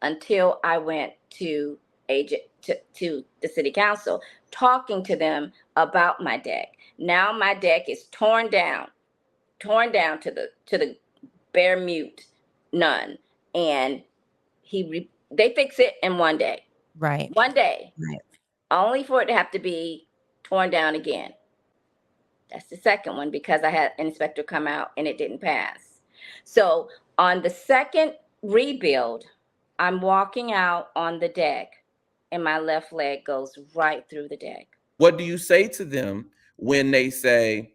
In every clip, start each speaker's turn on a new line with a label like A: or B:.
A: until I went to to the city council, talking to them about my deck. Now my deck is torn down to the bare mute, none, and they fix it in one day.
B: Right.
A: One day.
B: Right.
A: Only for it to have to be torn down again. That's the second one, because I had an inspector come out and it didn't pass. So on the second rebuild, I'm walking out on the deck and my left leg goes right through the deck.
C: What do you say to them when they say,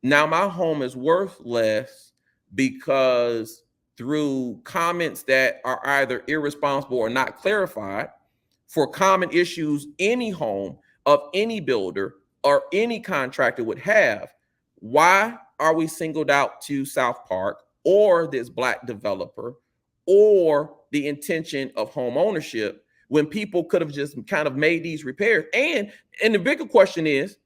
C: now my home is worth less because through comments that are either irresponsible or not clarified for common issues any home of any builder or any contractor would have, why are we singled out to South Park or this Black developer or the intention of home ownership when people could have just kind of made these repairs? And the bigger question is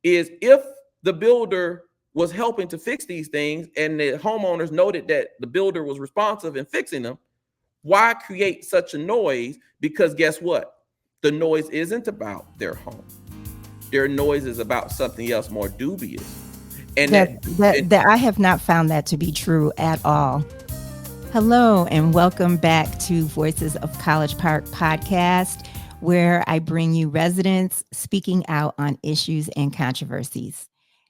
C: if the builder was helping to fix these things and the homeowners noted that the builder was responsive in fixing them, why create such a noise? Because guess what? The noise isn't about their home. Their noise is about something else more dubious. And
B: that I have not found that to be true at all. Hello, and welcome back to Voices of College Park podcast, where I bring you residents speaking out on issues and controversies.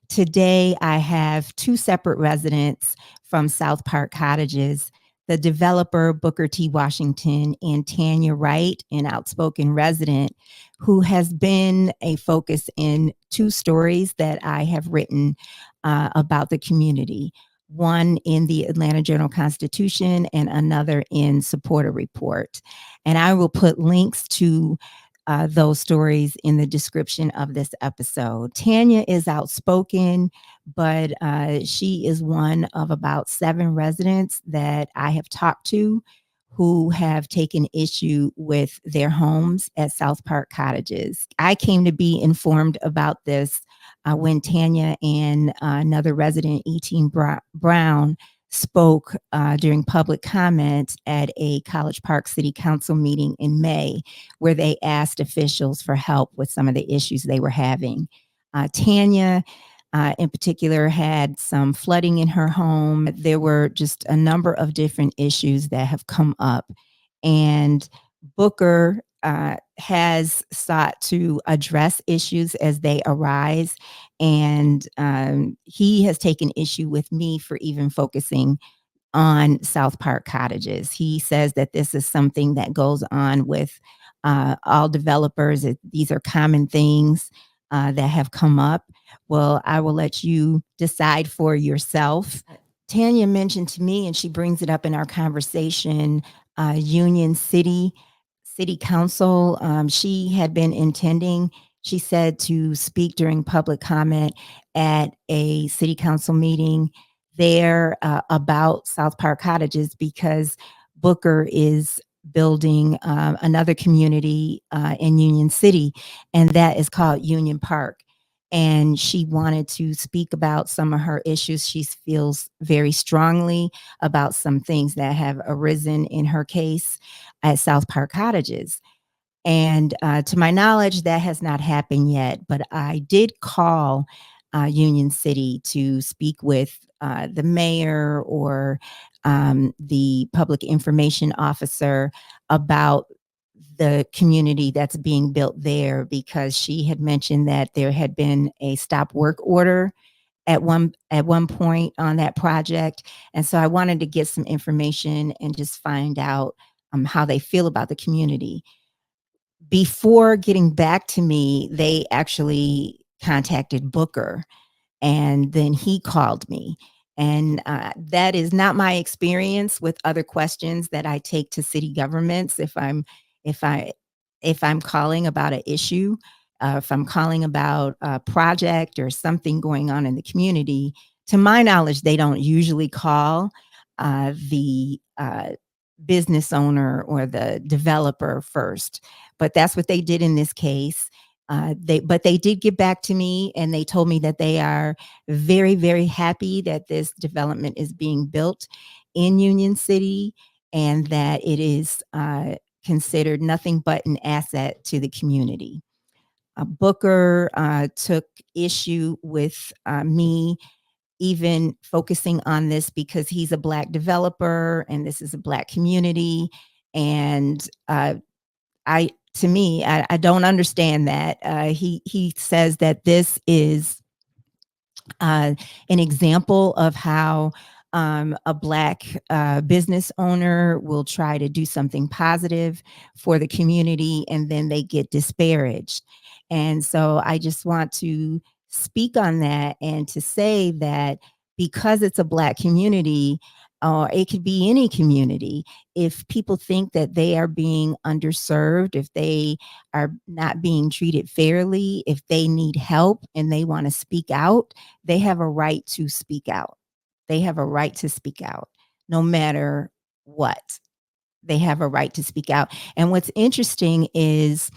B: Today, I have two separate residents from South Park Cottages, the developer Booker T. Washington and Tanya Wright, an outspoken resident who has been a focus in two stories that I have written about the community. One in the Atlanta Journal-Constitution and another in SaportaReport. And I will put links to those stories in the description of this episode. Tanya is outspoken, but she is one of about 7 residents that I have talked to who have taken issue with their homes at South Park Cottages. I came to be informed about this when Tanya and another resident, E.T. Brown, spoke during public comment at a College Park City Council meeting in May, where they asked officials for help with some of the issues they were having. Tanya, in particular, had some flooding in her home. There were just a number of different issues that have come up. And Booker has sought to address issues as they arise. And he has taken issue with me for even focusing on South Park Cottages. He says that this is something that goes on with all developers. These are common things that have come up. Well, I will let you decide for yourself. Tanya mentioned to me, and she brings it up in our conversation, Union City Council. She had been intending, she said, to speak during public comment at a city council meeting there about South Park Cottages, because Booker is building another community in Union City, and that is called Union Park. And she wanted to speak about some of her issues. She feels very strongly about some things that have arisen in her case at South Park Cottages. And to my knowledge, that has not happened yet. But I did call Union City to speak with the mayor or the public information officer about the community that's being built there, because she had mentioned that there had been a stop work order at one point on that project. And so I wanted to get some information and just find out how they feel about the community. Before getting back to me, they actually contacted Booker, and then he called me. And that is not my experience with other questions that I take to city governments. If I'm calling about an issue, if I'm calling about a project or something going on in the community, to my knowledge, they don't usually call the business owner or the developer first. But that's what they did in this case. But they did get back to me, and they told me that they are very, very happy that this development is being built in Union City. and that it is considered nothing but an asset to the community. Booker took issue with me even focusing on this because he's a Black developer and this is a Black community. And to me, I don't understand that. He says that this is an example of how a Black business owner will try to do something positive for the community and then they get disparaged. And so I just want to speak on that and to say that because it's a Black community, or it could be any community, if people think that they are being underserved, if they are not being treated fairly, if they need help and they want to speak out, they have a right to speak out. They have a right to speak out, no matter what. They have a right to speak out. And what's interesting is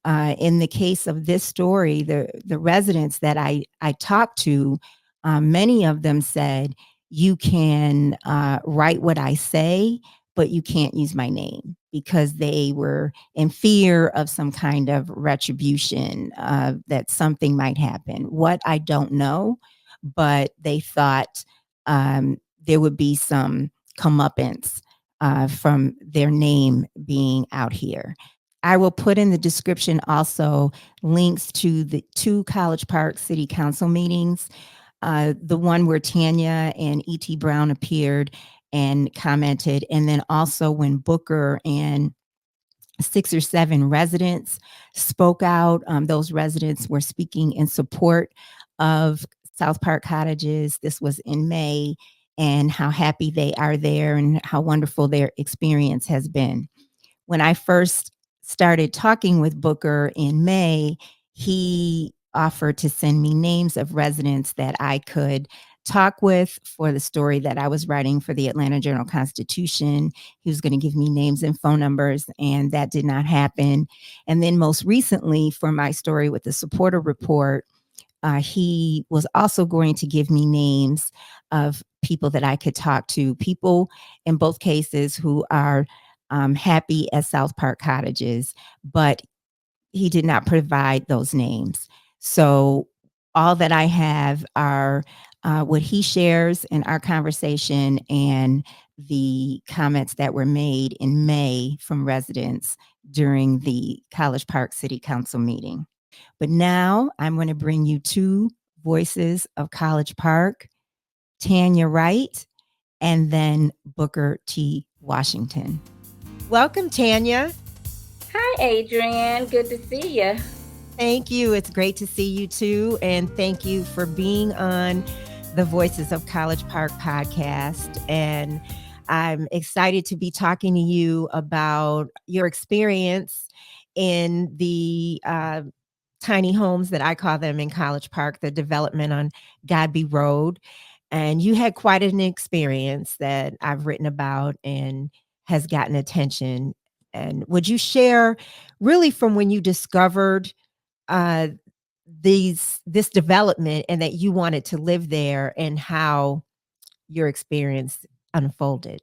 B: in the case of this story, the residents that I talked to, many of them said, you can write what I say, but you can't use my name, because they were in fear of some kind of retribution, that something might happen. What, I don't know, but they thought there would be some comeuppance from their name being out here. I will put in the description also links to the two College Park City Council meetings, the one where Tanya and E.T. Brown appeared and commented, and then also when Booker and 6 or 7 residents spoke out. Those residents were speaking in support of South Park Cottages. This was in May, and how happy they are there and how wonderful their experience has been. When I first started talking with Booker in May, he offered to send me names of residents that I could talk with for the story that I was writing for the Atlanta Journal-Constitution. He was going to give me names and phone numbers, and that did not happen. And then most recently, for my story with the SaportaReport, he was also going to give me names of people that I could talk to, people in both cases who are happy at South Park Cottages, but he did not provide those names. So all that I have are what he shares in our conversation and the comments that were made in May from residents during the College Park City Council meeting. But now I'm going to bring you 2 voices of College Park, Tanya Wright and then Booker T. Washington. Welcome, Tanya.
A: Hi, Adrianne. Good to see you.
B: Thank you. It's great to see you too. And thank you for being on the Voices of College Park podcast. And I'm excited to be talking to you about your experience in the tiny homes that I call them in College Park, the development on Godby Road. And you had quite an experience that I've written about and has gotten attention. And would you share really from when you discovered uh, this development and that you wanted to live there and how your experience unfolded?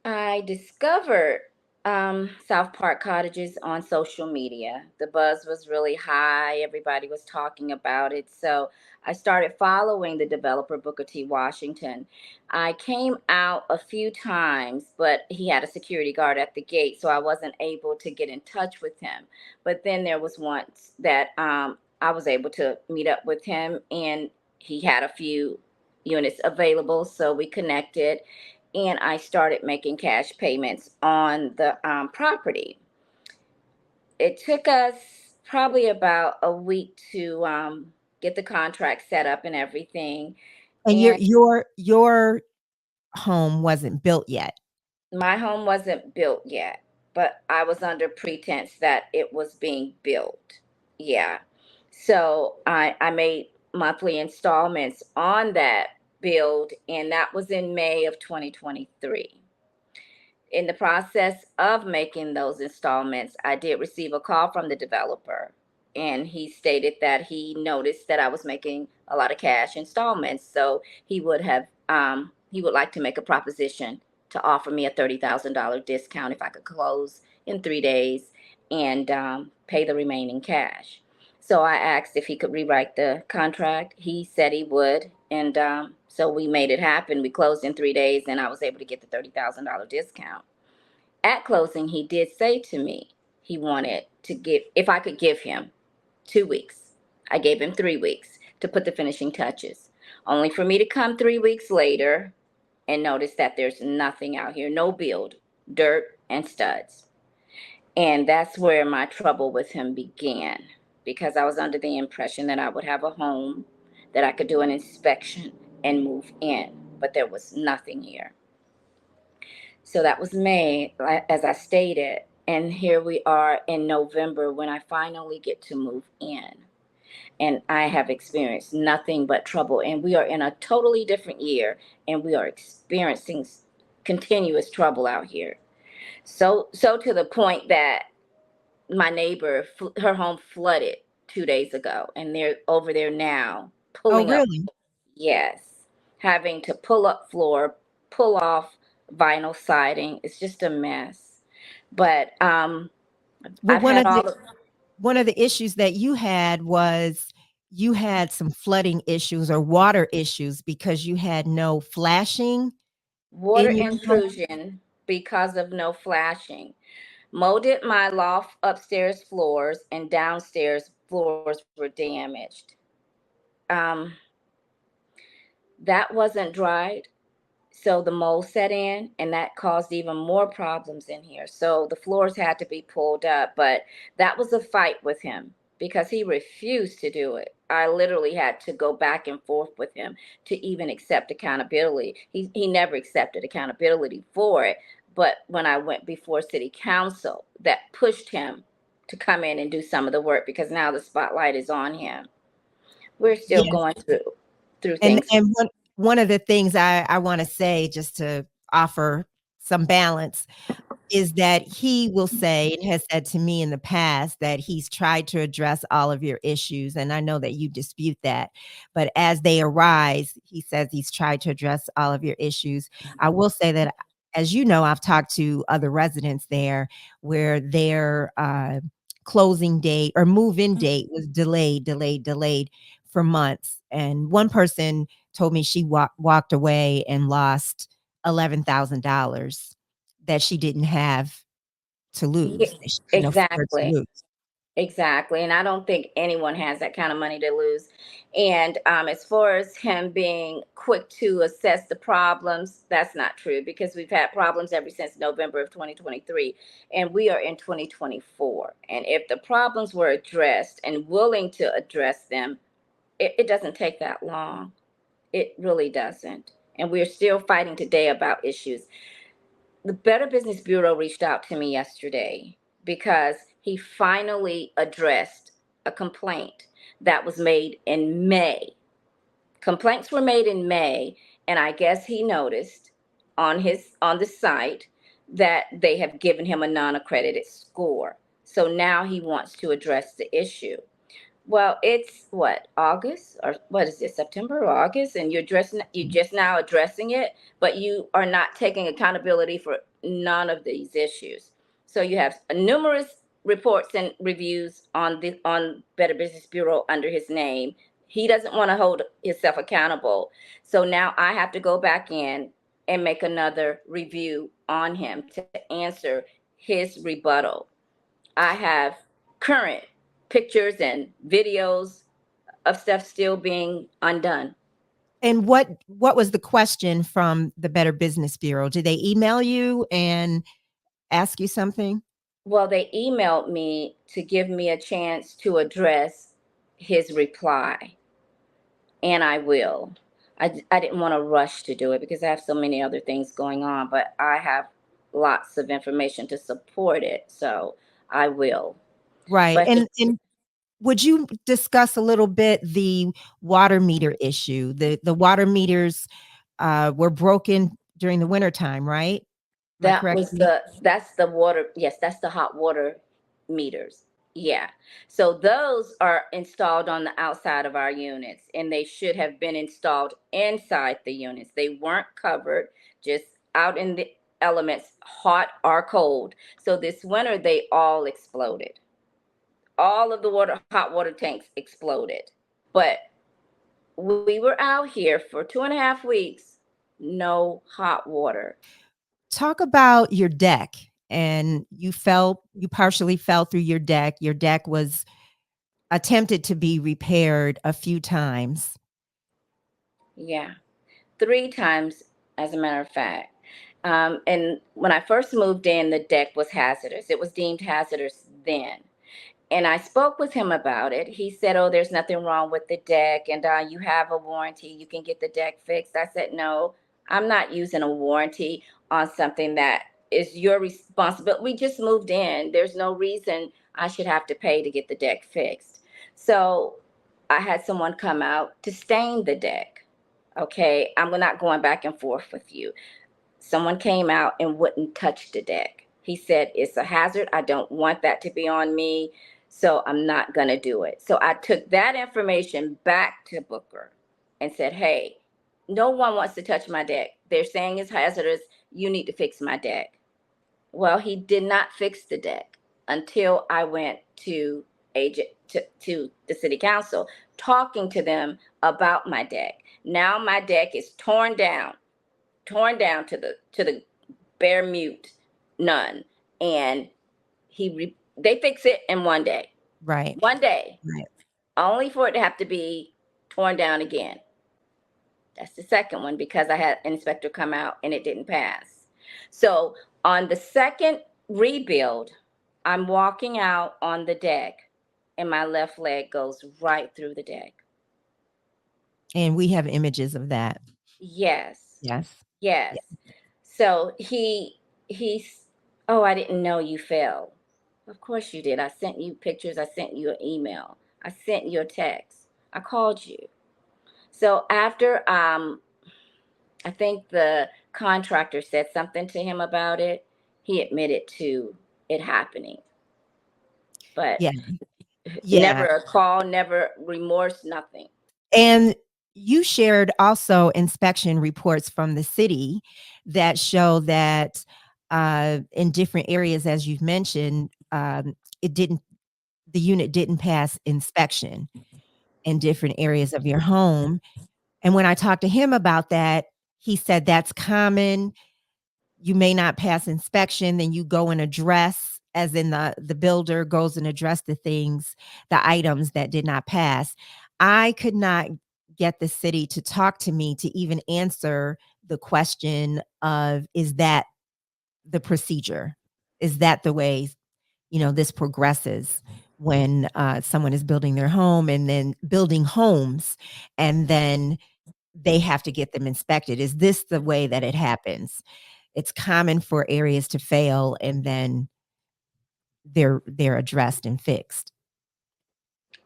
A: I discovered South Park Cottages on social media. The buzz was really high. Everybody was talking about it. So I started following the developer, Booker T. Washington. I came out a few times, but he had a security guard at the gate, so I wasn't able to get in touch with him. But then there was once that I was able to meet up with him, and he had a few units available, so we connected and I started making cash payments on the property. It took us probably about a week to get the contract set up and everything.
B: And
A: And
B: your home wasn't built yet.
A: my home wasn't built yet, but I was under pretense that it was being built. Yeah. So I made monthly installments on that build, and that was in May of 2023. In the process of making those installments, I did receive a call from the developer, and he stated that he noticed that I was making a lot of cash installments, so he would like to make a proposition to offer me a $30,000 discount if I could close in 3 days and pay the remaining cash. So I asked if he could rewrite the contract. He said he would. And so we made it happen. We closed in 3 days and I was able to get the $30,000 discount. At closing, he did say to me he wanted to give, if I could give him 2 weeks. I gave him 3 weeks to put the finishing touches, only for me to come 3 weeks later and notice that there's nothing out here, no build, dirt and studs. And that's where my trouble with him began, because I was under the impression that I would have a home, that I could do an inspection and move in, but there was nothing here. So that was May, as I stated, and here we are in November when I finally get to move in. And I have experienced nothing but trouble. And we are in a totally different year, and we are experiencing continuous trouble out here. So to the point that my neighbor, her home flooded 2 days ago, and they're over there now
B: Oh,
A: pulling up.
B: really?
A: Yes, having to pull up floor, pull off vinyl siding. It's just a mess. But
B: Well,
A: I've had all of.
B: one of the issues that you had was you had some flooding issues or water issues because you had no flashing
A: Water
B: in your home.
A: intrusion because of no flashing. Molded my loft upstairs floors, and downstairs floors were damaged. Um, that wasn't dried, so the mold set in, and that caused even more problems in here. So the floors had to be pulled up, but that was a fight with him because he refused to do it. I literally had to go back and forth with him to even accept accountability. He never accepted accountability for it, but when I went before city council, that pushed him to come in and do some of the work, because now the spotlight is on him. We're still
B: Yes.
A: going through
B: And
A: things.
B: one of the things I want to say, just to offer some balance, is that he will say and has said to me in the past that he's tried to address all of your issues. And I know that you dispute that, but as they arise, he says he's tried to address all of your issues. I will say that, as you know, I've talked to other residents there where their closing date or move-in date was delayed for months. And one person told me she walked away and lost $11,000 that she didn't have to
A: Yeah,
B: lose, that she couldn't afford to
A: exactly.
B: lose.
A: Exactly. And I don't think anyone has that kind of money to lose. And as far as him being quick to assess the problems, that's not true, because we've had problems ever since November of 2023, and we are in 2024. And if the problems were addressed and willing to address them, it doesn't take that long. It really doesn't. And we're still fighting today about issues. The Better Business Bureau reached out to me yesterday because he finally addressed a complaint that was made in May. Complaints were made in May, and I guess he noticed on the site that they have given him a non-accredited score. So now he wants to address the issue. Well, it's what, August, or what is this, September or August, and you're just now addressing it, but you are not taking accountability for none of these issues. So you have numerous reports and reviews on Better Business Bureau under his name. He doesn't want to hold himself accountable. So now I have to go back in and make another review on him to answer his rebuttal. I have current pictures and videos of stuff still being undone.
B: And what was the question from the Better Business Bureau? Did they email you and ask you something?
A: Well, they emailed me to give me a chance to address his reply, and I will. I didn't want to rush to do it because I have so many other things going on, but I have lots of information to support it, so I will.
B: Right.
A: But
B: And would you discuss a little bit the water meter issue? The water meters were broken during the wintertime, right? Am I correct?
A: that's the water. Yes, that's the hot water meters. Yeah. So those are installed on the outside of our units, and they should have been installed inside the units. They weren't covered. Just out in the elements, hot or cold. So this winter, they all exploded. All of the hot water tanks exploded. But we were out here for 2.5 weeks, no hot water.
B: Talk about your deck. And you partially fell through your deck. Your deck was attempted to be repaired a few times.
A: Yeah, 3 times, as a matter of fact. And when I first moved in, the deck was hazardous. It was deemed hazardous then. And I spoke with him about it. He said, "Oh, there's nothing wrong with the deck, and you have a warranty. You can get the deck fixed." I said, "No, I'm not using a warranty on something that is your responsibility. We just moved in. There's no reason I should have to pay to get the deck fixed." So I had someone come out to stain the deck. Okay, I'm not going back and forth with you. Someone came out and wouldn't touch the deck. He said, "It's a hazard. I don't want that to be on me, so I'm not going to do it." So I took that information back to Booker and said, "Hey, no one wants to touch my deck. They're saying it's hazardous. You need to fix my deck." Well, he did not fix the deck until I went to to the city council, talking to them about my deck. Now my deck is torn down to the bare mute, none. And they fix it in one day.
B: Right.
A: One day.
B: Right.
A: Only for it to have to be torn down again. That's the second one, because I had an inspector come out and it didn't pass. So on the second rebuild, I'm walking out on the deck and my left leg goes right through the deck.
B: And we have images of that.
A: Yes.
B: Yes.
A: Yes. So he's, "Oh, I didn't know you fell." Of course you did. I sent you pictures. I sent you an email. I sent you a text. I called you. So after I think the contractor said something to him about it, he admitted to it happening. But
B: Yeah.
A: never
B: Yeah.
A: a call, never remorse, nothing.
B: And you shared also inspection reports from the city that show that in different areas, as you've mentioned, the unit didn't pass inspection in different areas of your home. And when I talked to him about that, he said that's common. You may not pass inspection, then you go and address, as in the builder goes and address the items that did not pass. I could not get the city to talk to me to even answer the question of, is that the procedure? Is that the way, this progresses when someone is building their home and then building homes, and then they have to get them inspected? Is this the way that it happens? It's common for areas to fail and then they're addressed and fixed.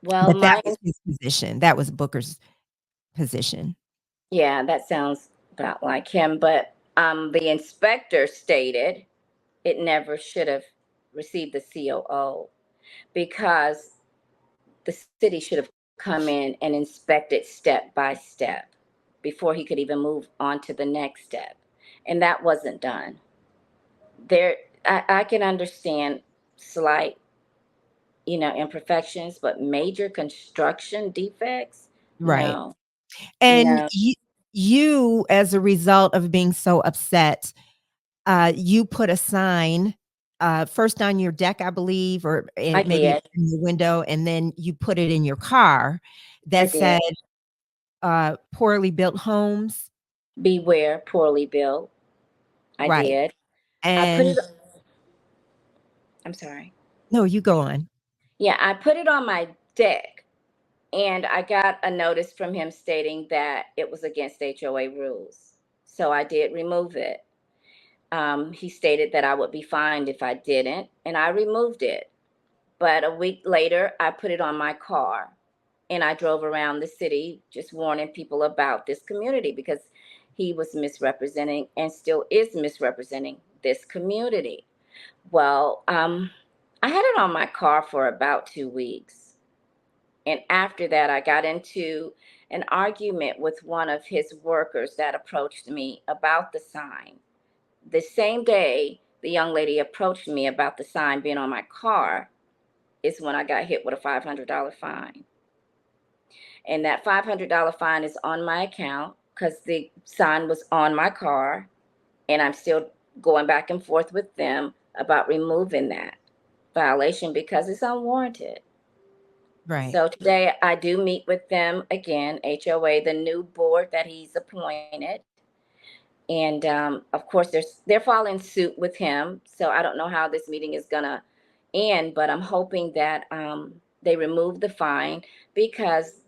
A: Well,
B: But that was his position. That was Booker's position.
A: yeah, that sounds about like him. But the inspector stated it never should have received the COO, because the city should have come in and inspected step by step before he could even move on to the next step. And that wasn't done. I can understand slight, imperfections, but major construction defects,
B: Right.
A: no,
B: And
A: no.
B: you, as a result of being so upset, you put a sign first on your deck, I believe, or
A: I
B: maybe
A: did.
B: in the window, and then you put it in your car
A: I
B: that
A: did.
B: said, poorly built homes.
A: Beware poorly built. I
B: Right.
A: did. I put it,
B: And
A: I'm sorry.
B: no, you go on.
A: Yeah, I put it on my deck, and I got a notice from him stating that it was against HOA rules. So I did remove it. He stated that I would be fined if I didn't, and I removed it. But a week later, I put it on my car, and I drove around the city just warning people about this community, because he was misrepresenting and still is misrepresenting this community. Well, I had it on my car for about 2 weeks. And after that, I got into an argument with one of his workers that approached me about the sign. The same day the young lady approached me about the sign being on my car is when I got hit with a $500 fine. And that $500 fine is on my account because the sign was on my car. And I'm still going back and forth with them about removing that violation because it's unwarranted.
B: Right.
A: So today I do meet with them again, HOA, the new board that he's appointed. And of course, they're following suit with him. So I don't know how this meeting is going to end, but I'm hoping that they remove the fine because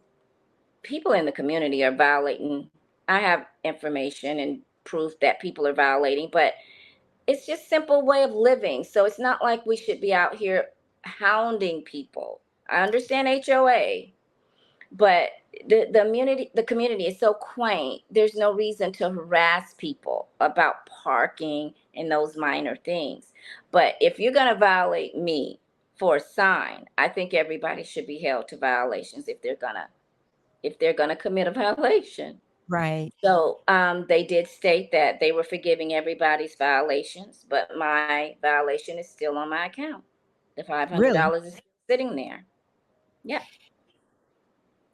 A: people in the community are violating. I have information and proof that people are violating, but it's just simple way of living. So it's not like we should be out here hounding people. I understand HOA, but the community is so quaint. There's no reason to harass people about parking and those minor things. But if you're going to violate me for a sign, I think everybody should be held to violations if they're gonna commit a violation.
B: Right.
A: So they did state that they were forgiving everybody's violations, but my violation is still on my account. The
B: Really?
A: $500 is sitting there. Yeah,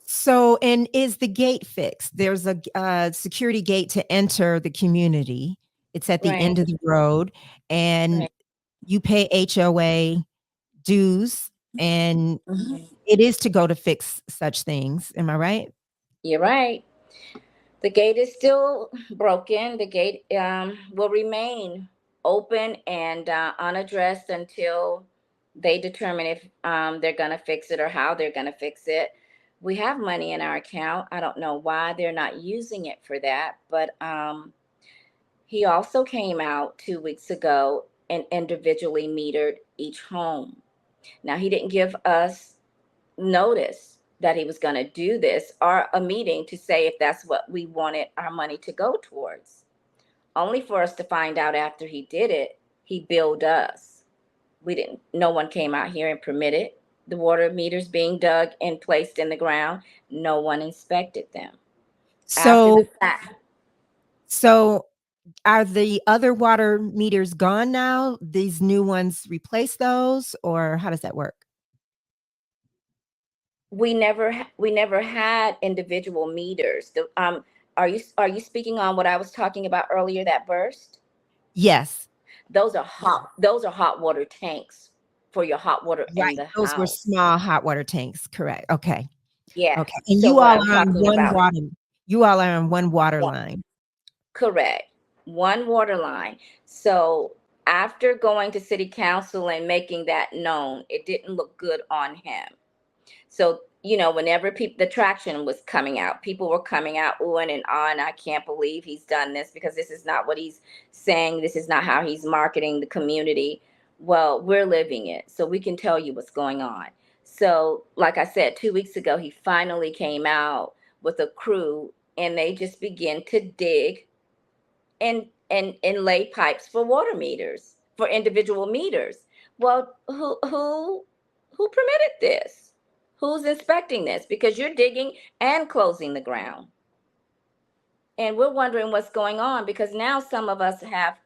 B: So, and is the gate fixed? There's a security gate to enter the community. It's at the
A: right,
B: end of the road, and
A: right.
B: you pay HOA dues, and
A: Mhm.
B: it is to go to fix such things. Am I right?
A: You're right. The gate is still broken. The gate will remain open and unaddressed until they determine if they're going to fix it or how they're going to fix it. We have money in our account. I don't know why they're not using it for that, but he also came out 2 weeks ago and individually metered each home. Now, he didn't give us notice that he was going to do this or a meeting to say if that's what we wanted our money to go towards. Only for us to find out after he did it, he billed us. No one came out here and permitted the water meters being dug and placed in the ground. No one inspected them. After the
B: So,
A: fact,
B: so are the other water meters gone now? These new ones replace those, or how does that work?
A: we never had individual meters. Are you speaking on what I was talking about earlier that burst?
B: Yes.
A: Those are hot water tanks for your hot water in
B: Right.
A: the
B: Those were
A: house.
B: small hot water tanks. Correct. Okay.
A: Yes.
B: Okay. And
A: So
B: you
A: what
B: all
A: I'm
B: are on
A: talking
B: one
A: about,
B: water. You all are on one water
A: yeah,
B: line.
A: correct. One water line. So after going to city council and making that known, it didn't look good on him. So, whenever the traction was coming out, people were coming out oohing and on. I can't believe he's done this because this is not what he's saying. This is not how he's marketing the community. Well, we're living it, so we can tell you what's going on. So, like I said, 2 weeks ago, he finally came out with a crew and they just began to dig and lay pipes for water meters, for individual meters. Well, who permitted this? Who's inspecting this? Because you're digging and closing the ground. And we're wondering what's going on because now some of us have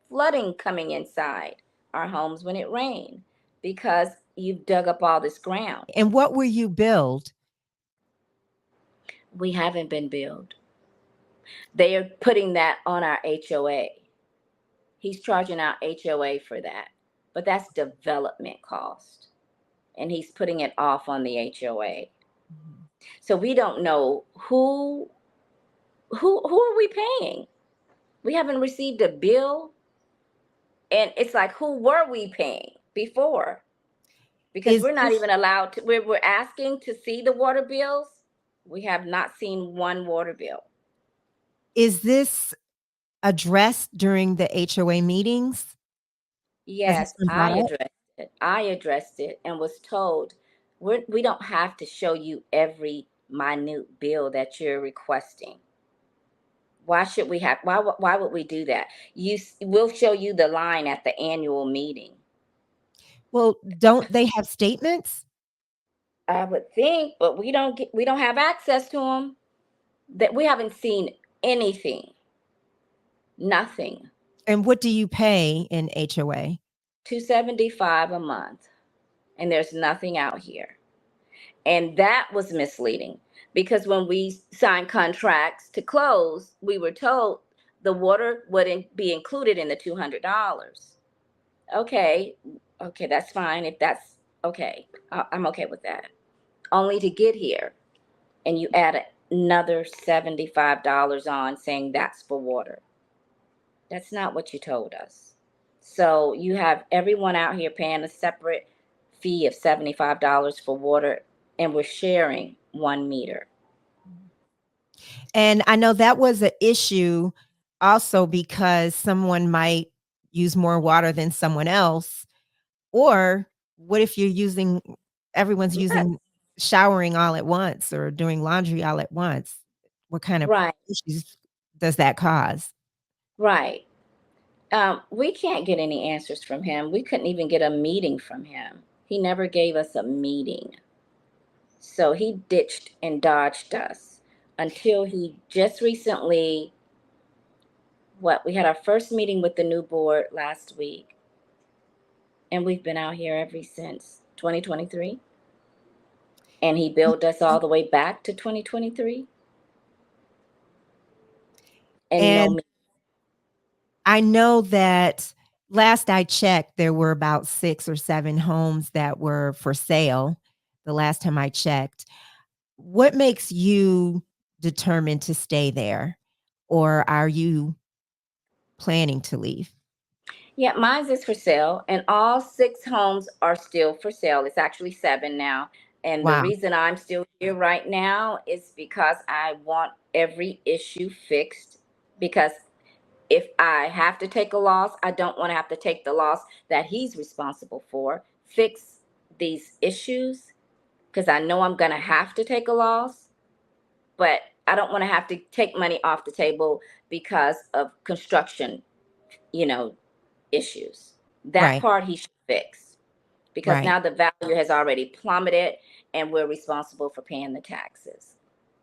A: flooding coming inside our homes when it rained because you've dug up all this ground.
B: And what were you billed?
A: We haven't been billed. They are putting that on our HOA. He's charging our HOA for that. But that's development cost. And he's putting it off on the HOA.
B: Mhm.
A: So we don't know who are we paying? We haven't received a bill. And it's like, who were we paying before? Because
B: Is
A: we're not
B: this
A: even allowed to, we're asking to see the water bills. We have not seen one water bill.
B: is this addressed during the HOA meetings? Has this
A: Yes,
B: been
A: I
B: brought up?
A: addressed it. I addressed it and was told we don't have to show you every minute bill that you're requesting. Why should we have? Why would we do that? We'll show you the line at the annual meeting.
B: Well, don't they have statements?
A: I would think, but we don't have access to them. That we haven't seen anything, nothing.
B: And what do you pay in HOA?
A: $275 a month, and there's nothing out here. And that was misleading because when we signed contracts to close, we were told the water wouldn't be included in the $200. Okay, okay, that's fine. If that's okay, I'm okay with that. Only to get here and you add another $75 on saying that's for water. That's not what you told us. So you have everyone out here paying a separate fee of $75 for water, and we're sharing 1 meter.
B: And I know that was an issue also because someone might use more water than someone else. Or what if everyone's
A: Yes.
B: using showering all at once or doing laundry all at once? What kind of
A: Right,
B: issues does that cause?
A: right. We can't get any answers from him. We couldn't even get a meeting from him. He never gave us a meeting. So he ditched and dodged us until he just recently, we had our first meeting with the new board last week, and we've been out here ever since 2023. And he billed us all the way back to 2023 and no
B: And
A: meeting.
B: I know that last I checked, there were about 6 or 7 homes that were for sale the last time I checked. What makes you determined to stay there? Or are you planning to leave?
A: Yeah, mine's is for sale, and all 6 homes are still for sale. It's actually 7 now. And the
B: Wow.
A: reason I'm still here right now is because I want every issue fixed. Because if I have to take a loss, I don't want to have to take the loss that he's responsible for. Fix these issues because I know I'm going to have to take a loss, but I don't want to have to take money off the table because of construction, you know, issues. That
B: Right,
A: part he should fix because
B: right.
A: now the value has already plummeted and we're responsible for paying the taxes.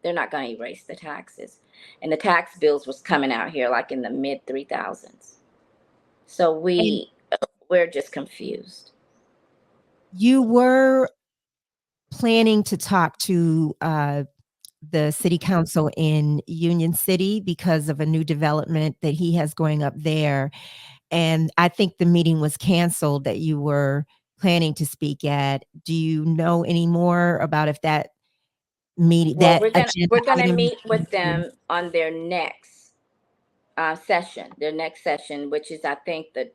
A: They're not going to erase the taxes. And the tax bills was coming out here like in the mid 3000s. So
B: And
A: we're just confused.
B: you were planning to talk to the city council in Union City because of a new development that he has going up there. And I think the meeting was canceled that you were planning to speak at. Do you know any more about if that meeting,
A: Well,
B: that agenda
A: we're gonna
B: item is
A: meet with
B: canceled?
A: them on their next session, which is I think the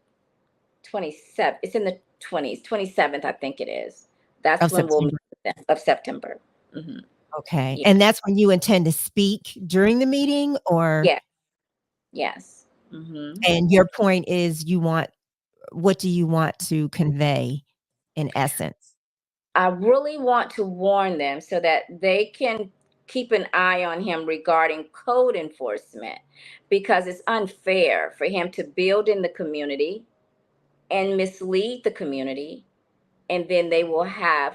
A: 27th. It's in the 20s, 27th, I think it is. That's
B: Of
A: when we'll meet
B: September?
A: with them of September. Hmm.
B: Okay.
A: Yeah.
B: And that's when you intend to speak during the meeting, or
A: Yeah. Yes. Hmm.
B: and your point is what do you want to convey in essence?
A: I really want to warn them so that they can keep an eye on him regarding code enforcement because it's unfair for him to build in the community and mislead the community. And then they will have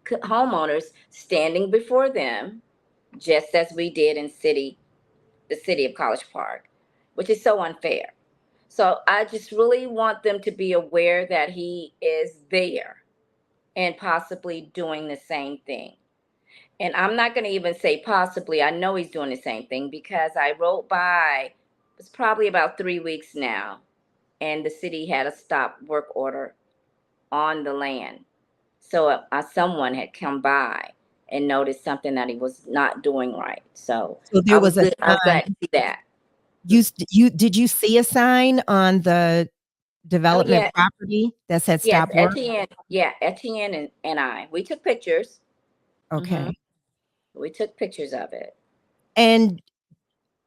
A: homeowners standing before them, just as we did in the city of College Park, which is so unfair. So I just really want them to be aware that he is there and possibly doing the same thing. And I'm not going to even say possibly. I know he's doing the same thing because I rode by, it's probably about 3 weeks now, and the city had a stop work order on the land. So someone had come by and noticed something that he was not doing right. So
B: So there was a
A: I was glad
B: sign.
A: to see that.
B: Did you see a sign on the
A: Oh
B: development
A: yeah,
B: property that said
A: yes,
B: stop work?
A: Etienne. Yeah, Etienne and I. We took pictures. Hmm.
B: Okay.
A: We took pictures of it.
B: And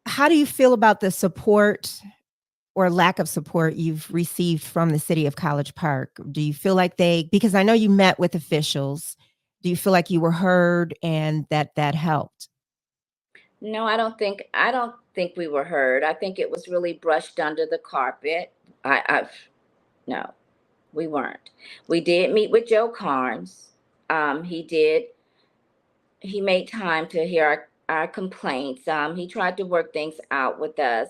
B: how do you feel about the support or lack of support you've received from the city of College Park? Do you feel like because I know you met with officials, do you feel like you were heard and that helped?
A: No, I don't think we were heard. I think it was really brushed under the carpet. I no, we weren't. We did meet with Joe Carnes. He did. He made time to hear our complaints. He tried to work things out with us.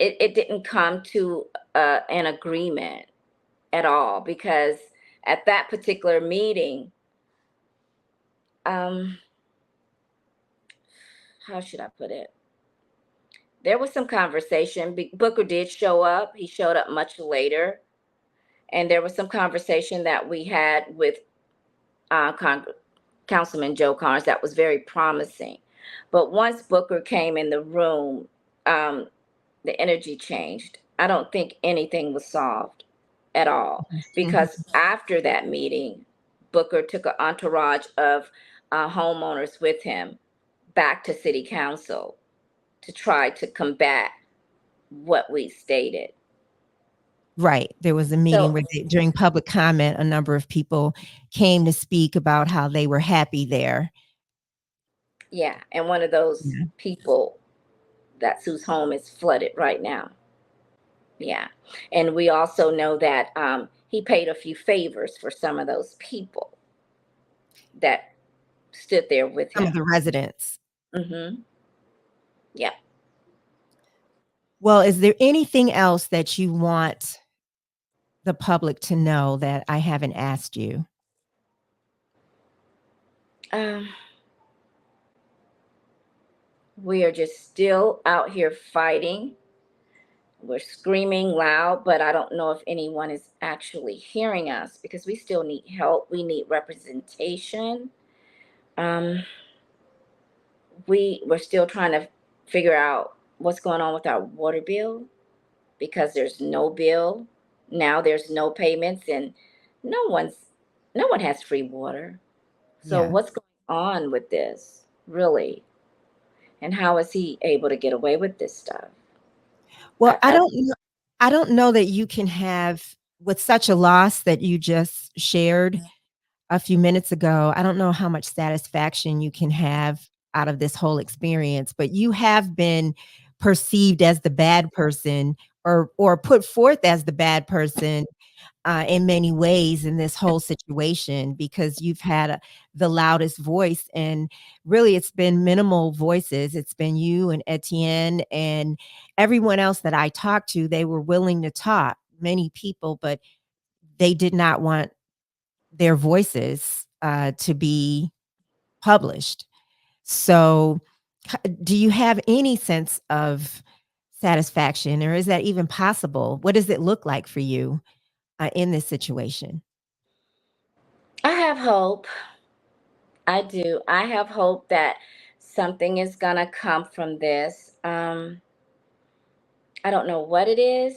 A: it didn't come to an agreement at all, because at that particular meeting, how should I put it? There was some conversation. Booker did show up. He showed up much later. And there was some conversation that we had with Councilman Joe Carnes that was very promising. But once Booker came in the room, the energy changed. I don't think anything was solved at all, because after that meeting, Booker took an entourage of homeowners with him back to city council to try to combat what we stated.
B: Right. There was a meeting where during public comment, a number of people came to speak about how they were happy there.
A: Yeah. And one of those people, that's whose home is flooded right now. Yeah. And we also know that he paid a few favors for some of those people that stood there with him.
B: Some of the residents.
A: Mm-hmm. Yeah.
B: Well, is there anything else that you want the public to know that I haven't asked you?
A: We are just still out here fighting. We're screaming loud, but I don't know if anyone is actually hearing us, because we still need help. We need representation. We're still trying to figure out what's going on with our water bill, because there's no bill. Now there's no payments, and no one has free water. So what's going on with this, really? And how is he able to get away with this stuff?
B: Well, I don't know that you can have, with such a loss that you just shared a few minutes ago, I don't know how much satisfaction you can have out of this whole experience, but you have been perceived as the bad person, or put forth as the bad person in many ways in this whole situation, because you've had the loudest voice, and really it's been minimal voices. It's been you and Etienne and everyone else that I talked to. They were willing to talk, many people, but they did not want their voices to be published. So do you have any sense of satisfaction, or is that even possible? What does it look like for you in this situation?
A: I have hope. I do. I have hope that something is going to come from this. I don't know what it is,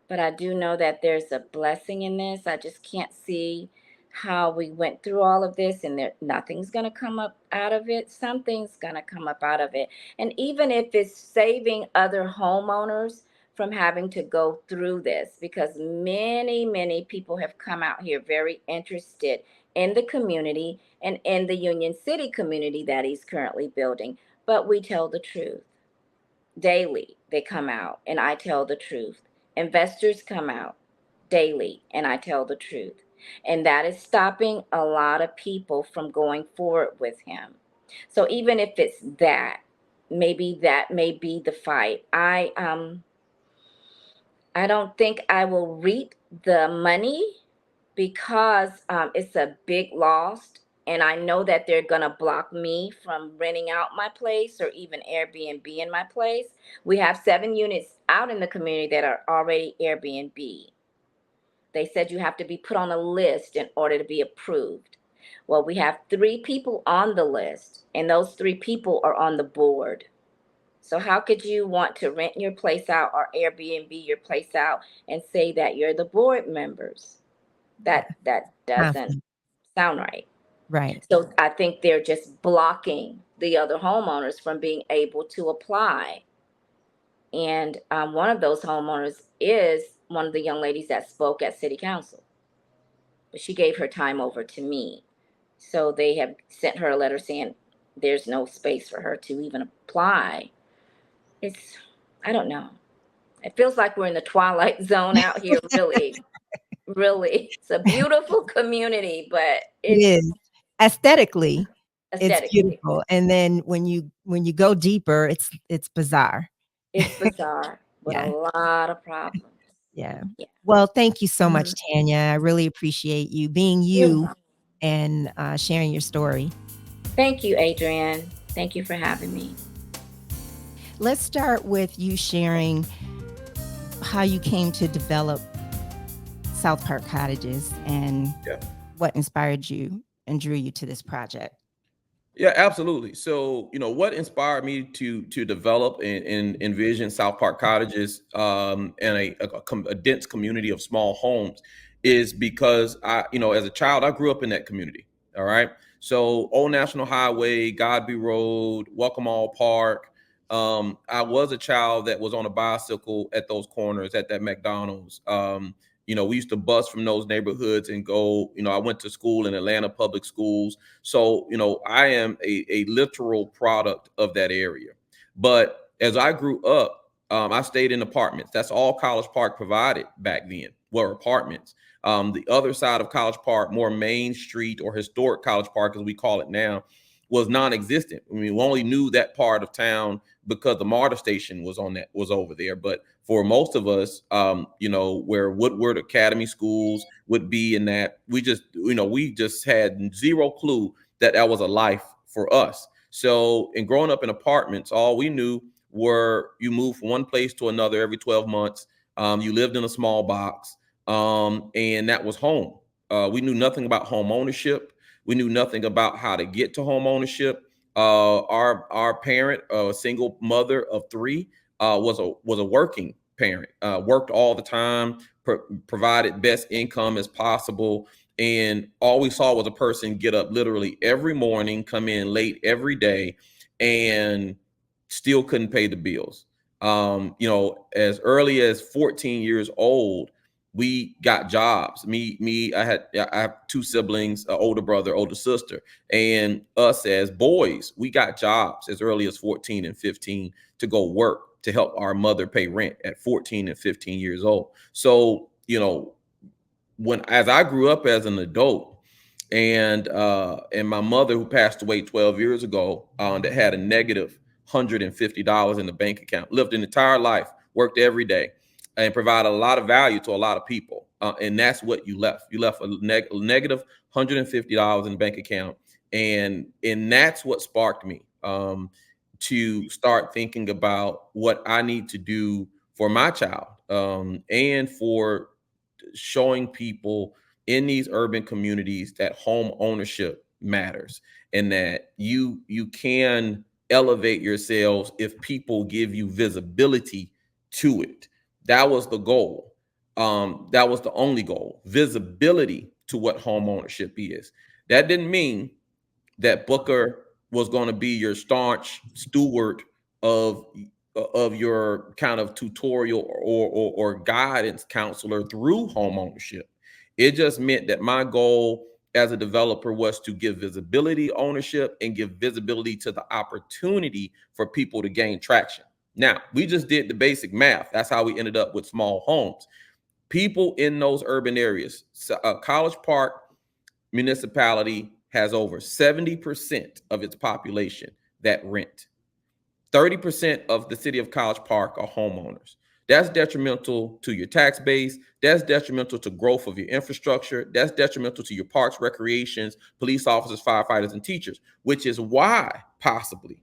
A: but I do know that there's a blessing in this. I just can't see how we went through all of this and nothing's going to come up out of it. Something's going to come up out of it. And even if it's saving other homeowners from having to go through this, because many, many people have come out here very interested in the community and in the Union City community that he's currently building. But we tell the truth. Daily, they come out and I tell the truth. Investors come out daily and I tell the truth. And that is stopping a lot of people from going forward with him. So even if it's that, maybe that may be the fight. I don't think I will reap the money, because it's a big loss. And I know that they're going to block me from renting out my place or even Airbnb in my place. We have 7 units out in the community that are already Airbnb. They said you have to be put on a list in order to be approved. Well, we have 3 people on the list, and those 3 people are on the board. So how could you want to rent your place out or Airbnb your place out and say that you're the board members? That doesn't sound right.
B: Right.
A: So I think they're just blocking the other homeowners from being able to apply. And one of those homeowners is one of the young ladies that spoke at city council. But she gave her time over to me. So they have sent her a letter saying there's no space for her to even apply. I don't know. It feels like we're in the Twilight Zone out here, really. Really. It's a beautiful community, but
B: It is. Aesthetically, it's beautiful. And then when you go deeper, it's bizarre.
A: It's bizarre. with a
B: Yeah.
A: lot of problems.
B: Yeah.
A: Yeah.
B: Well, thank you so much,
A: Mhm.
B: Tanya. I really appreciate you being you and sharing your story.
A: Thank you, Adrianne. Thank you for having me.
B: Let's start with you sharing how you came to develop South Park Cottages and
C: Yeah.
B: what inspired you and drew you to this project.
C: Yeah, absolutely. So, what inspired me to develop and envision South Park Cottages and a dense community of small homes is because as a child, I grew up in that community. All right. So, Old National Highway, Godby Road, Welcome All Park. I was a child that was on a bicycle at those corners at that McDonald's. We used to bus from those neighborhoods and go. I went to school in Atlanta public schools. So, I am a literal product of that area. But as I grew up, I stayed in apartments. That's all College Park provided back then, were apartments. The other side of College Park, more Main Street or historic College Park, as we call it now, was non-existent. I mean, we only knew that part of town because the MARTA station was over there. But for most of us, where Woodward Academy schools would be in that, we just had zero clue that was a life for us. So in growing up in apartments, all we knew were you moved from one place to another every 12 months. You lived in a small box, and that was home. We knew nothing about home ownership. We knew nothing about how to get to home ownership. Our parent, a single mother of three, was a working parent. Worked all the time, provided best income as possible, and all we saw was a person get up literally every morning, come in late every day, and still couldn't pay the bills. As early as 14 years old, we got jobs. I have two siblings, an older brother, older sister, and us as boys, we got jobs as early as 14 and 15 to go work to help our mother pay rent at 14 and 15 years old. So, as I grew up as an adult, and my mother, who passed away 12 years ago, that had a negative $150 in the bank account, lived an entire life, worked every day, and provided a lot of value to a lot of people. And that's what you left. You left a negative $150 in the bank account, and that's what sparked me to start thinking about what I need to do for my child, and for showing people in these urban communities that home ownership matters, and that you can elevate yourselves if people give you visibility to it. That was the goal. That was the only goal: visibility to what home ownership is. That didn't mean that Booker was going to be your staunch steward of your kind of tutorial or guidance counselor through home ownership. It just meant that my goal as a developer was to give visibility, ownership, and give visibility to the opportunity for people to gain traction. Now, we just did the basic math. That's how we ended up with small homes. People in those urban areas, College Park municipality has over 70% of its population that rent. 30% of the city of College Park are homeowners. That's detrimental to your tax base. That's detrimental to growth of your infrastructure. That's detrimental to your parks, recreations, police officers, firefighters, and teachers, which is why possibly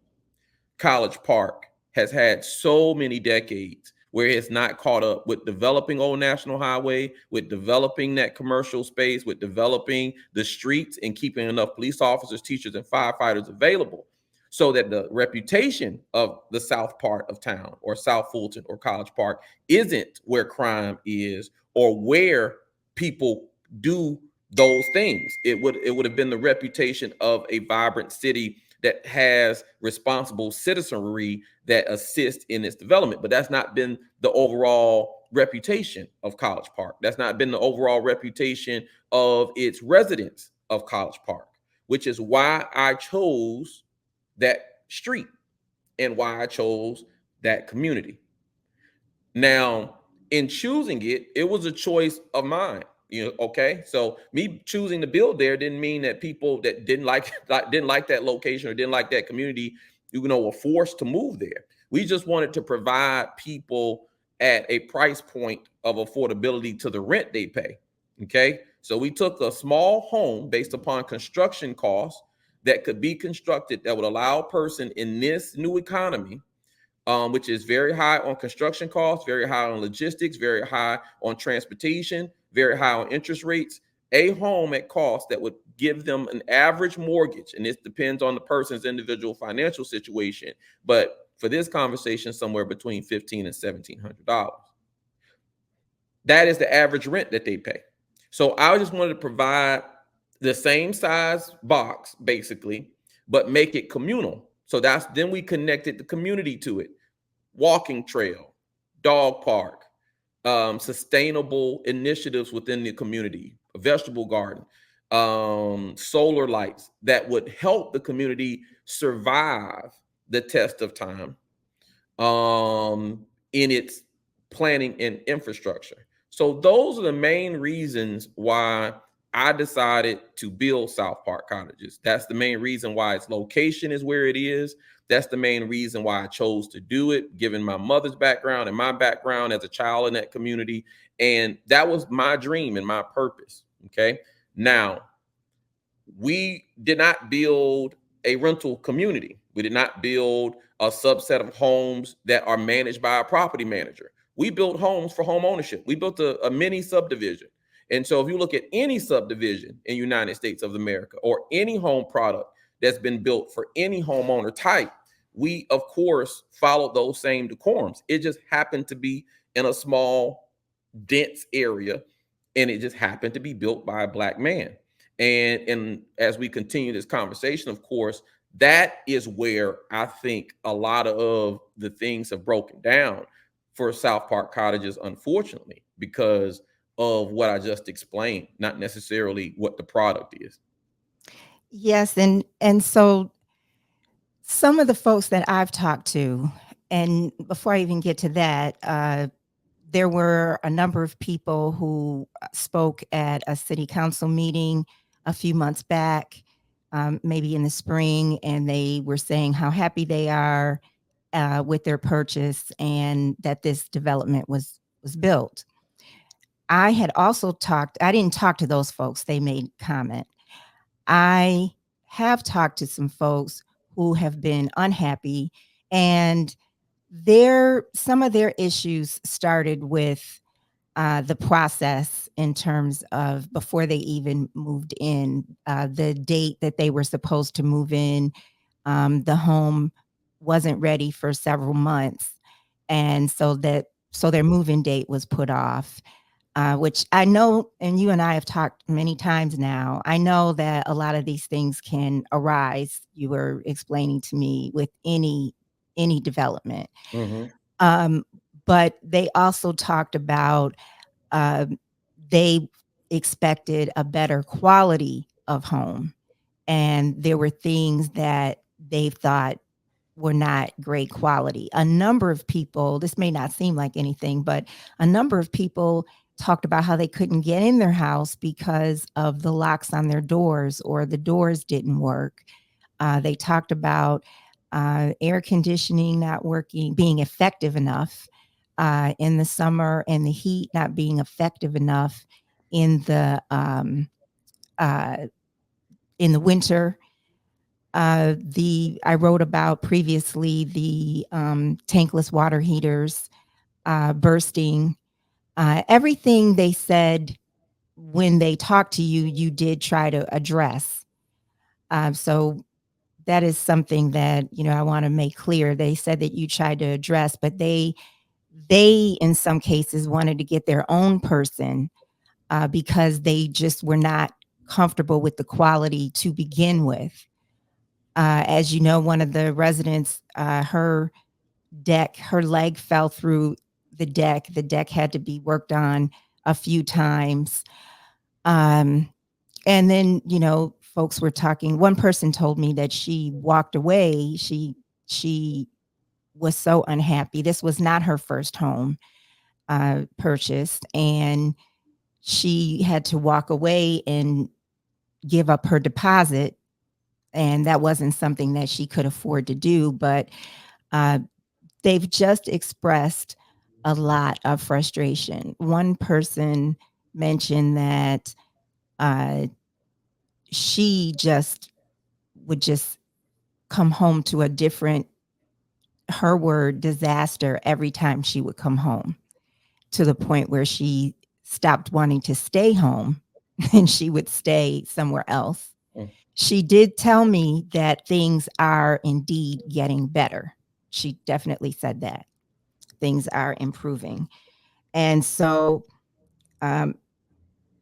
C: College Park has had so many decades where it's not caught up with developing Old National Highway, with developing that commercial space, with developing the streets and keeping enough police officers, teachers, and firefighters available, so that the reputation of the south part of town or South Fulton or College Park isn't where crime is or where people do those things. It would have been the reputation of a vibrant city that has responsible citizenry that assist in its development. But that's not been the overall reputation of College Park. That's not been the overall reputation of its residents of College Park, which is why I chose that street and why I chose that community. Now, in choosing it, it was a choice of mine. Okay. So me choosing to build there didn't mean that people that didn't like that location or didn't like that community, were forced to move there. We just wanted to provide people at a price point of affordability to the rent they pay. Okay. So we took a small home based upon construction costs that could be constructed that would allow a person in this new economy, which is very high on construction costs, very high on logistics, very high on transportation, very high on interest rates, a home at cost that would give them an average mortgage. And this depends on the person's individual financial situation. But for this conversation, somewhere between $1,500 and $1,700. That is the average rent that they pay. So I just wanted to provide the same size box, basically, but make it communal. So then we connected the community to it. Walking trail, dog park, sustainable initiatives within the community, a vegetable garden, solar lights that would help the community survive the test of time in its planning and infrastructure. So those are the main reasons why I decided to build South Park Cottages. That's the main reason why its location is where it is. That's the main reason why I chose to do it, given my mother's background and my background as a child in that community. And that was my dream and my purpose. Okay. Now, we did not build a rental community. We did not build a subset of homes that are managed by a property manager. We built homes for home ownership. We built a mini subdivision. And so if you look at any subdivision in the United States of America or any home product that's been built for any homeowner type, we, of course, followed those same decorums. It just happened to be in a small, dense area, and it just happened to be built by a Black man. And as we continue this conversation, of course, that is where I think a lot of the things have broken down for South Park Cottages, unfortunately, because of what I just explained, not necessarily what the product is.
B: Yes, and so some of the folks that I've talked to, and before I even get to that, there were a number of people who spoke at a city council meeting a few months back, maybe in the spring, and they were saying how happy they are with their purchase and that this development was built. I had also I didn't talk to those folks, they made comment. I have talked to some folks who have been unhappy, and some of their issues started with the process in terms of before they even moved in, the date that they were supposed to move in, the home wasn't ready for several months, and so their move-in date was put off. Which I know, and you and I have talked many times now, I know that a lot of these things can arise. You were explaining to me with any development.
C: Mm-hmm.
B: But they also talked about they expected a better quality of home. And there were things that they thought were not great quality. A number of people, this may not seem like anything, but a number of people talked about how they couldn't get in their house because of the locks on their doors or the doors didn't work. They talked about air conditioning not working, being effective enough in the summer, and the heat not being effective enough in the winter. I wrote about previously the tankless water heaters bursting. Everything they said when they talked to you, you did try to address. So that is something that, I want to make clear. They said that you tried to address, but they in some cases wanted to get their own person because they just were not comfortable with the quality to begin with. As you know, one of the residents, her leg fell through the deck. The deck had to be worked on a few times. And then, folks were talking. One person told me that she walked away. She was so unhappy. This was not her first home purchased, and she had to walk away and give up her deposit. And that wasn't something that she could afford to do, but they've just expressed a lot of frustration. One person mentioned that she would just come home to a different, her word, disaster every time she would come home, to the point where she stopped wanting to stay home and she would stay somewhere else.
C: Mm.
B: She did tell me that things are indeed getting better. She definitely said that things are improving. And so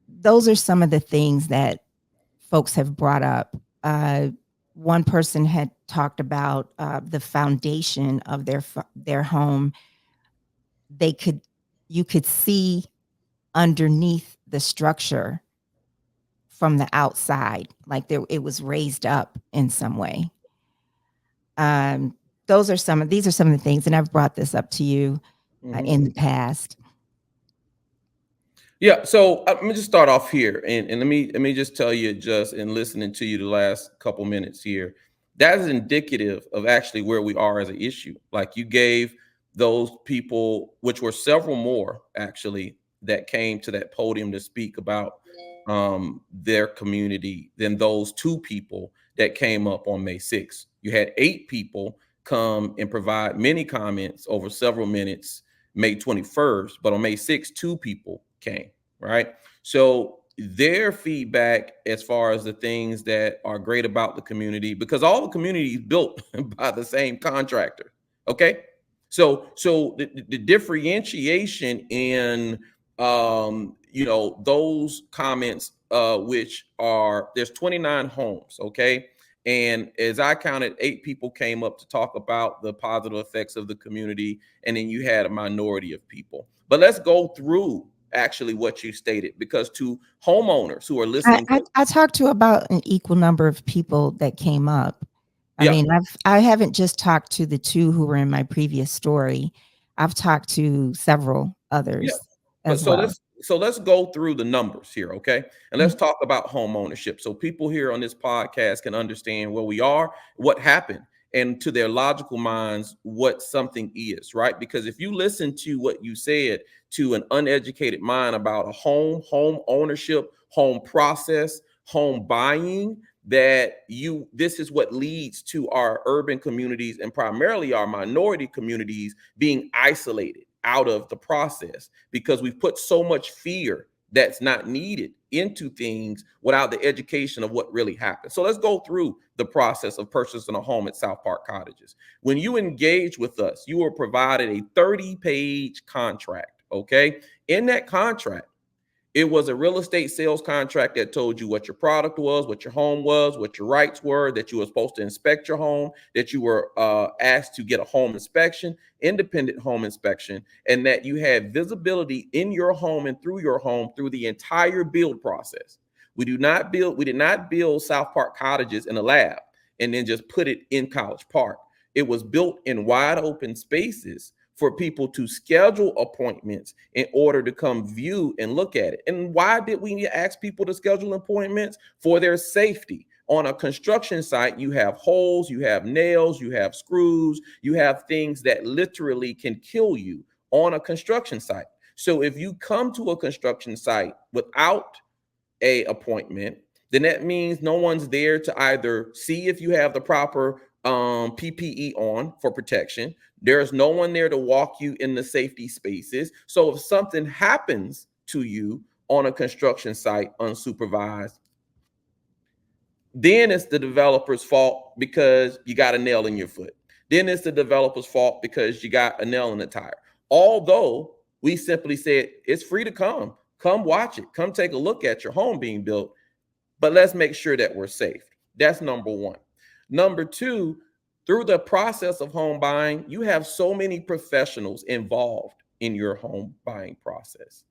B: those are some of the things that folks have brought up. One person had talked about the foundation of their home. You could see underneath the structure from the outside, like it was raised up in some way. These are some of the things, and I've brought this up to you in the past.
C: Yeah, so let me just start off here, and let me just tell you, just in listening to you the last couple minutes here, that is indicative of actually where we are as an issue. Like, you gave those people, which were several more actually, that came to that podium to speak about their community, than those two people that came up on May 6th. You had 8 people come and provide many comments over several minutes May 21st, but on May 6th, 2 people came, right? So their feedback as far as the things that are great about the community, because all the community is built by the same contractor, okay? So the differentiation in those comments, which are, there's 29 homes, okay? And as I counted, 8 people came up to talk about the positive effects of the community, and then you had a minority of people. But let's go through actually what you stated, because to homeowners who are listening,
B: I talked to about an equal number of people that came up. I
C: yeah,
B: mean, I haven't just talked to the 2 who were in my previous story. I've talked to several
C: yeah.
B: others
C: But
B: as well.
C: let's go through the numbers here, okay? And let's
B: Mhm.
C: talk about home ownership, so people here on this podcast can understand where we are, what happened, and to their logical minds what something is, right? Because if you listen to what you said to an uneducated mind about a home ownership, home process, home buying, this is what leads to our urban communities and primarily our minority communities being isolated out of the process, because we've put so much fear that's not needed into things without the education of what really happened. So let's go through the process of purchasing a home at South Park Cottages. When you engage with us, you were provided a 30-page contract, okay? In that contract, it was a real estate sales contract that told you what your product was, what your home was, what your rights were, that you were supposed to inspect your home, that you were asked to get a home inspection, independent home inspection, and that you had visibility in your home and through your home through the entire build process. We did not build South Park Cottages in a lab and then just put it in College Park. It was built in wide open spaces for people to schedule appointments in order to come view and look at it. And why did we ask people to schedule appointments? For their safety. On a construction site, you have holes, you have nails, you have screws, you have things that literally can kill you on a construction site. So if you come to a construction site without a appointment, then that means no one's there to either see if you have the proper PPE on for protection. There's no one there to walk you in the safety spaces. So if something happens to you on a construction site unsupervised, then it's the developer's fault because you got a nail in your foot. Then it's the developer's fault because you got a nail in the tire. Although we simply said it's free to come watch it, come take a look at your home being built, but let's make sure that we're safe. That's number one. Number two, through the process of home buying, you have so many professionals involved in your home buying process.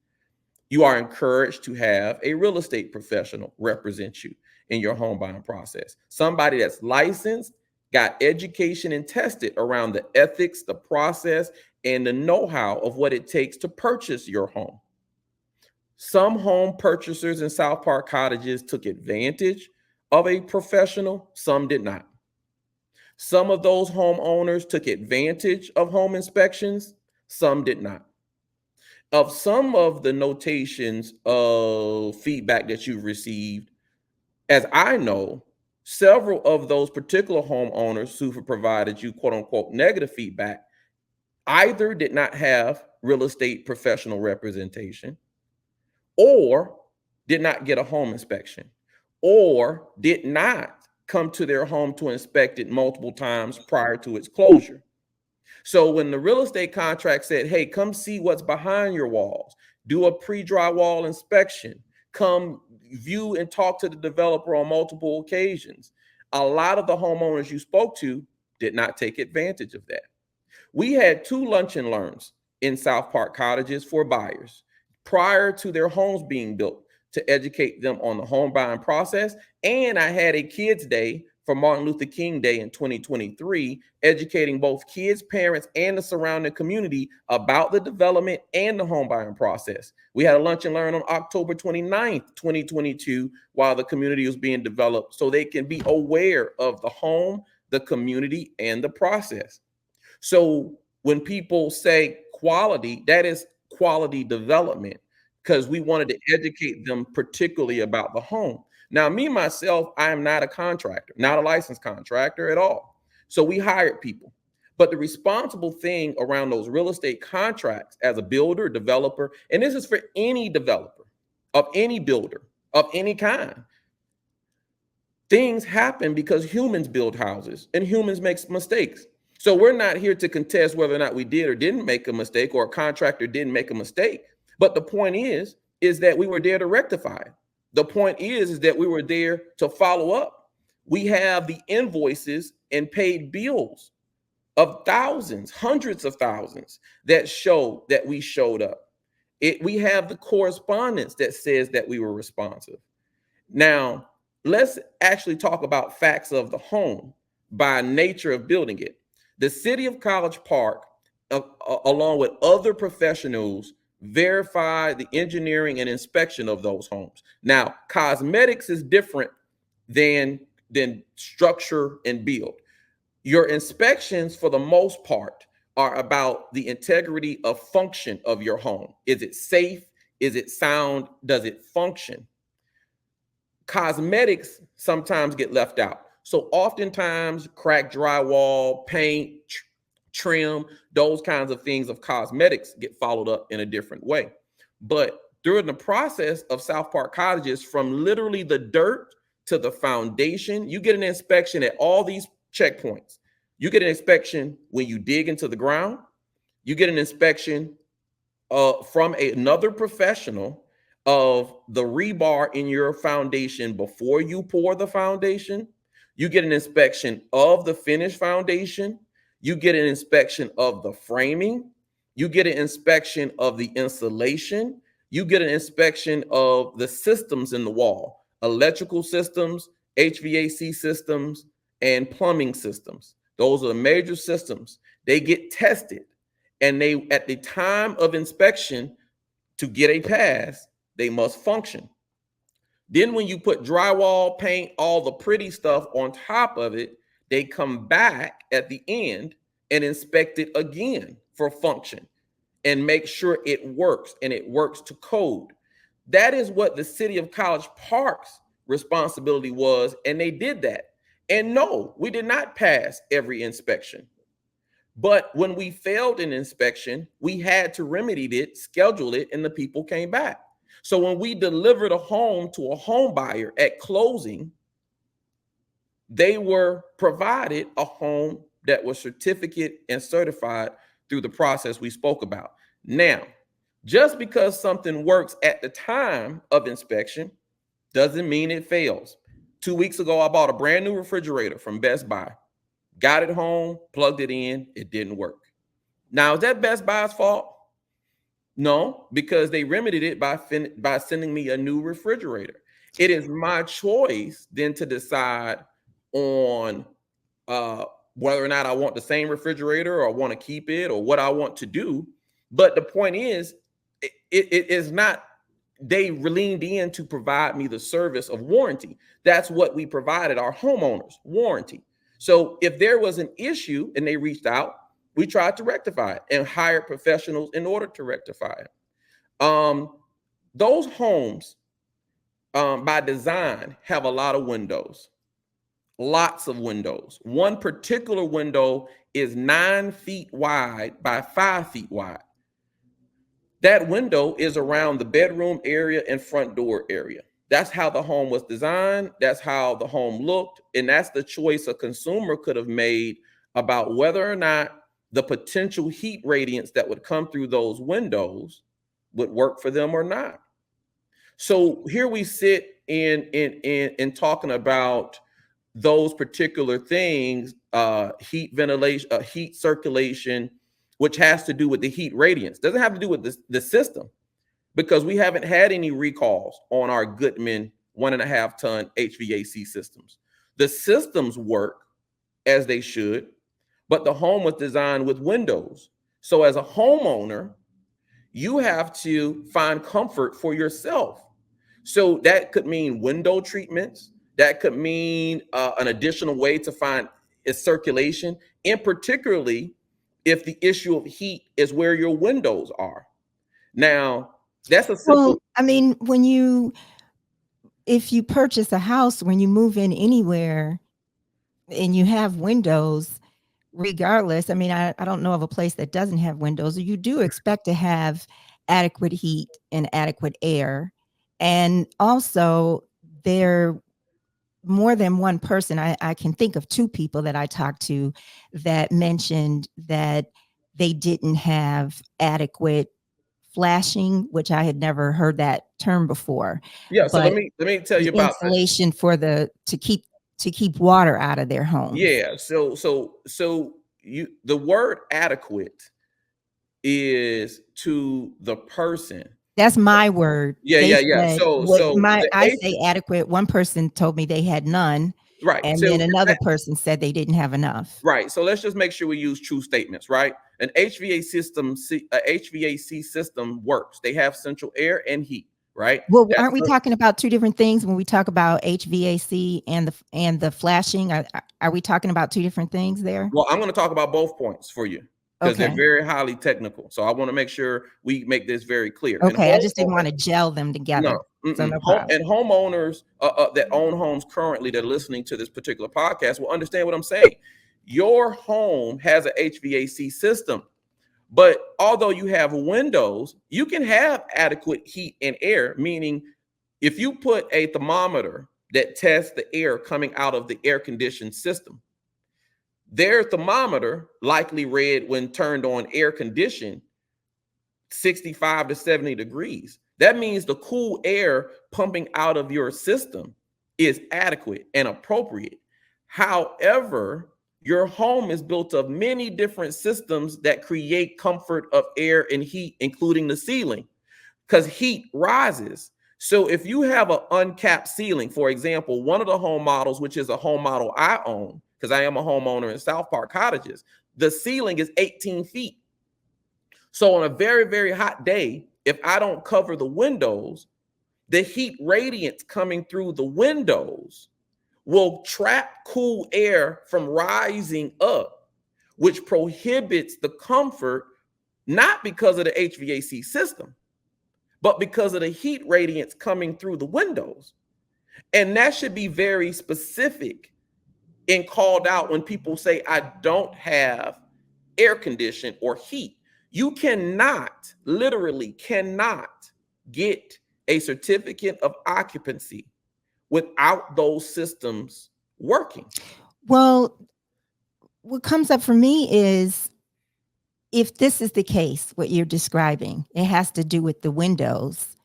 C: You are encouraged to have a real estate professional represent you in your home buying process. Somebody that's licensed, got education and tested around the ethics, the process, and the know-how of what it takes to purchase your home. Some home purchasers in South Park Cottages took advantage of a professional, some did not. Some of those homeowners took advantage of home inspections, some did not. Of some of the notations of feedback that you've received, as I know, several of those particular homeowners who have provided you quote unquote negative feedback either did not have real estate professional representation, or did not get a home inspection, or did not come to their home to inspect it multiple times prior to its closure. So when the real estate contract said, hey, come see what's behind your walls, do a pre-drywall inspection, come view and talk to the developer on multiple occasions, a lot of the homeowners you spoke to did not take advantage of that. We had 2 lunch and learns in South Park Cottages for buyers prior to their homes being built to educate them on the home buying process. And I had a kids' day for Martin Luther King Day in 2023, educating both kids, parents, and the surrounding community about the development and the home buying process. We had a lunch and learn on October 29th, 2022, while the community was being developed, so they can be aware of the home, the community, and the process. So when people say quality, that is quality development, because we wanted to educate them particularly about the home. Now, me, myself, I am not a contractor, not a licensed contractor at all. So we hired people. But the responsible thing around those real estate contracts as a builder, developer, and this is for any developer, of any builder, of any kind, things happen because humans build houses and humans make mistakes. So we're not here to contest whether or not we did or didn't make a mistake, or a contractor didn't make a mistake. But the point is that we were there to rectify it. The point is that we were there to follow up. We have the invoices and paid bills of thousands, hundreds of thousands that show that we showed up. We have the correspondence that says that we were responsive. Now, let's actually talk about facts of the home by nature of building it. The city of College Park, along with other professionals, verify the engineering and inspection of those homes. Now, cosmetics is different than structure and build. Your inspections, for the most part, are about the integrity of function of your home. Is it safe? Is it sound? Does it function? Cosmetics sometimes get left out. So oftentimes cracked drywall, paint, trim, those kinds of things of cosmetics get followed up in a different way. But during the process of South Park Cottages, from literally the dirt to the foundation, you get an inspection at all these checkpoints. You get an inspection when you dig into the ground. You get an inspection from another professional of the rebar in your foundation before you pour the foundation. You get an inspection of the finished foundation. You get an inspection of the framing. You get an inspection of the insulation. You get an inspection of the systems in the wall, electrical systems, HVAC systems, and plumbing systems. Those are the major systems. They get tested, and they, at the time of inspection, to get a pass, they must function. Then when you put drywall, paint, all the pretty stuff on top of it, they come back at the end and inspect it again for function and make sure it works, and it works to code. That is what the city of College Park's responsibility was, and they did that. And no, we did not pass every inspection. But when we failed an inspection, we had to remedy it, schedule it, and the people came back. So when we delivered a home to a home buyer at closing, they were provided a home that was certificate and certified through the process we spoke about. Now, just because something works at the time of inspection doesn't mean it fails. 2 weeks ago, I bought a brand new refrigerator from Best Buy. Got it home, plugged it in, it didn't work. Now, is that Best Buy's fault? No, because they remedied it by sending me a new refrigerator. It is my choice then to decide on whether or not I want the same refrigerator, or I want to keep it, or what I want to do. But the point is, it is not, they leaned in to provide me the service of warranty. That's what we provided our homeowners, warranty. So if there was an issue and they reached out, we tried to rectify it and hired professionals in order to rectify it. Those homes, by design, have a lot of windows, lots of windows. One particular window is 9 feet wide by 5 feet wide. That window is around the bedroom area and front door area. That's how the home was designed. That's how the home looked. And that's the choice a consumer could have made about whether or not the potential heat radiance that would come through those windows would work for them or not. So here we sit in talking about those particular things, heat ventilation, heat circulation, which has to do with the heat radiance. Doesn't have to do with the system, because we haven't had any recalls on our Goodman 1.5 ton HVAC systems. The systems work as they should, but the home was designed with windows. So as a homeowner, you have to find comfort for yourself. So that could mean window treatments. That could mean an additional way to find its circulation, and particularly if the issue of heat is where your windows are. Now, that's a simple.
B: Well, I mean, if you purchase a house, when you move in anywhere and you have windows, regardless, I mean, I don't know of a place that doesn't have windows. You do expect to have adequate heat and adequate air. And also, there more than one person, I can think of 2 people that I talked to that mentioned that they didn't have adequate flashing, which I had never heard that term before.
C: Yeah, so
B: But
C: let me tell you
B: the
C: about that.
B: insulation to keep water out of their homes.
C: Yeah, so the word adequate is to the person.
B: That's my word.
C: Yeah.
B: Said,
C: So
B: I say adequate. One person told me they had none,
C: right.
B: and
C: So
B: then another person said they didn't have enough.
C: right. So let's just make sure we use true statements, right? An HVAC system works. They have central air and heat, right?
B: Well, aren't we talking about 2 different things when we talk about HVAC and the flashing? Are we talking about 2 different things there?
C: Well, I'm going to talk about both points for you, because
B: Okay.
C: they're very highly technical. So I want to make sure we make this very clear.
B: Okay, I just didn't want to gel them together.
C: No,
B: so no problem.
C: And homeowners that own homes currently that are listening to this particular podcast will understand what I'm saying. Your home has an HVAC system, but although you have windows, you can have adequate heat and air, meaning if you put a thermometer that tests the air coming out of the air-conditioned system, their thermometer likely read, when turned on air conditioned, 65 to 70 degrees. That means the cool air pumping out of your system is adequate and appropriate. However, your home is built of many different systems that create comfort of air and heat, including the ceiling, because heat rises. So if you have an uncapped ceiling, for example, one of the home models, which is a home model I own, because I am a homeowner in South Park Cottages, the ceiling is 18 feet. So on a very, very hot day, if I don't cover the windows, the heat radiance coming through the windows will trap cool air from rising up, which prohibits the comfort, not because of the HVAC system, but because of the heat radiance coming through the windows. And that should be very specific and called out when people say, I don't have air condition or heat. You cannot, literally cannot get a certificate of occupancy without those systems working.
B: Well, what comes up for me is, if this is the case, what you're describing, it has to do with the windows.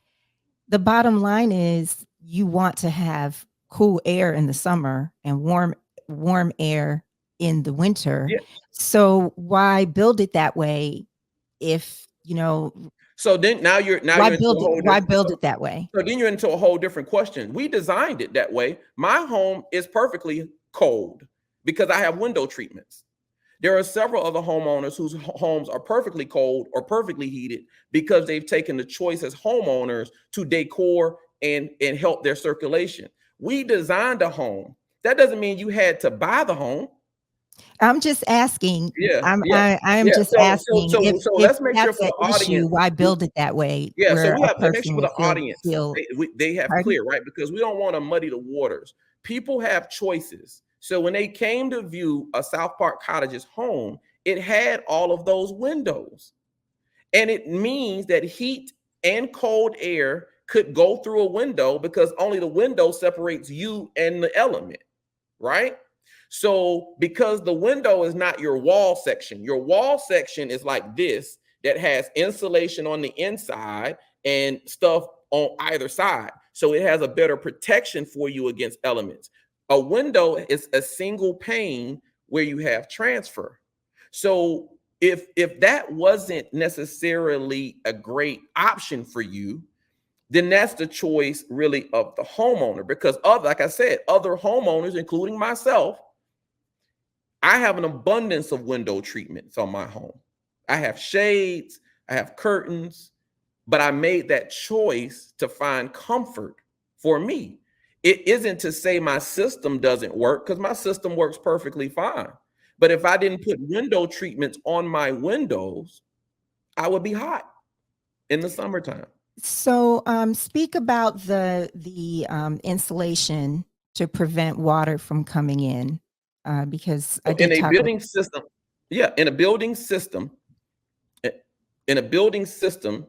B: The bottom line is you want to have cool air in the summer and warm air in the winter.
C: Yeah.
B: So why build it that way if,
C: So then now you're
B: why build it that way?
C: So then you're into a whole different question. We designed it that way. My home is perfectly cold because I have window treatments. There are several other homeowners whose homes are perfectly cold or perfectly heated because they've taken the choice as homeowners to decor and help their circulation. We designed a home. That doesn't mean you had to buy the home.
B: I'm just asking.
C: Yeah,
B: I'm
C: yeah,
B: I am
C: yeah.
B: just
C: So so
B: asking
C: so
B: if
C: so let's make sure
B: that's
C: for
B: an
C: the
B: issue,
C: audience.
B: why build it that way
C: Yeah, so
B: where
C: we
B: a
C: have to make sure
B: person
C: for
B: will
C: the audience
B: feel
C: they have
B: pardon?
C: clear, right? Because we don't want to muddy the waters. People have choices. So when they came to view a South Park Cottages home, it had all of those windows. And it means that heat and cold air could go through a window because only the window separates you and the element, right? So because the window is not your wall section is like this that has insulation on the inside and stuff on either side. So it has a better protection for you against elements. A window is a single pane where you have transfer. So if that wasn't necessarily a great option for you, then that's the choice really of the homeowner, because like I said, other homeowners, including myself, I have an abundance of window treatments on my home. I have shades, I have curtains, but I made that choice to find comfort for me. It isn't to say my system doesn't work, because my system works perfectly fine. But if I didn't put window treatments on my windows, I would be hot in the summertime.
B: So, speak about the insulation to prevent water from coming in, because I
C: So in
B: did
C: a
B: talk.
C: building system, yeah, in a building system, eh, in a building system,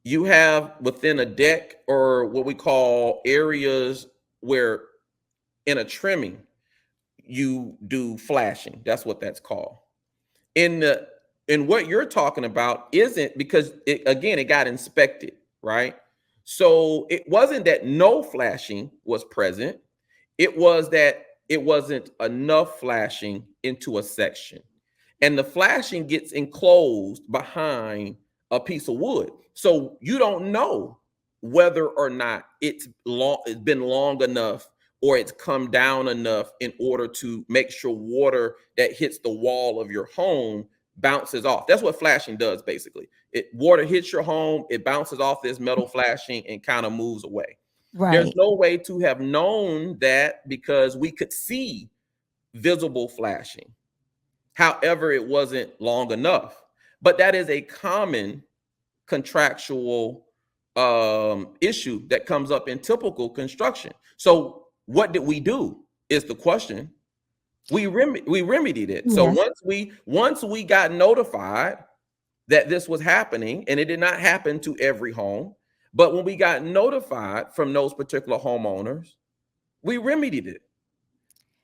C: you have within a deck or what we call areas where in a trimming you do flashing. That's what that's called. In what you're talking about isn't, because it got inspected, right? So it wasn't that no flashing was present. It was that it wasn't enough flashing into a section. And the flashing gets enclosed behind a piece of wood. So you don't know whether or not it's been long enough or it's come down enough in order to make sure water that hits the wall of your home bounces off. That's what flashing does basically. Water hits your home, it bounces off this metal flashing and kind of moves away. There's
B: Right.
C: no way to have known that because we could see visible flashing. However, it wasn't long enough. But that is a common contractual issue that comes up in typical construction. So what did we do is the question. We remedied it. So
B: Yes.
C: once we got notified that this was happening, and it did not happen to every home, but when we got notified from those particular homeowners, we remedied it.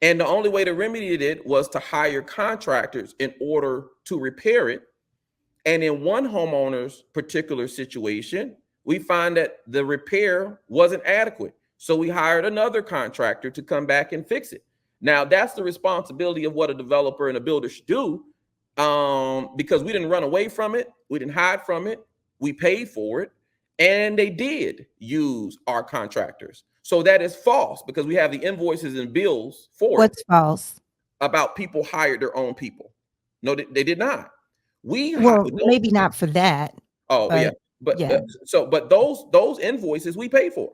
C: And the only way to remedy it was to hire contractors in order to repair it. And in one homeowner's particular situation, we find that the repair wasn't adequate. So we hired another contractor to come back and fix it. Now, that's the responsibility of what a developer and a builder should do, because we didn't run away from it. We didn't hide from it. We paid for it. And they did use our contractors. So that is false because we have the invoices and bills for it
B: What's false?
C: about people hired their own people. No, they did not. We hired
B: Well, maybe not for that,
C: Oh yeah,
B: but
C: but
B: yeah.
C: but those invoices we paid for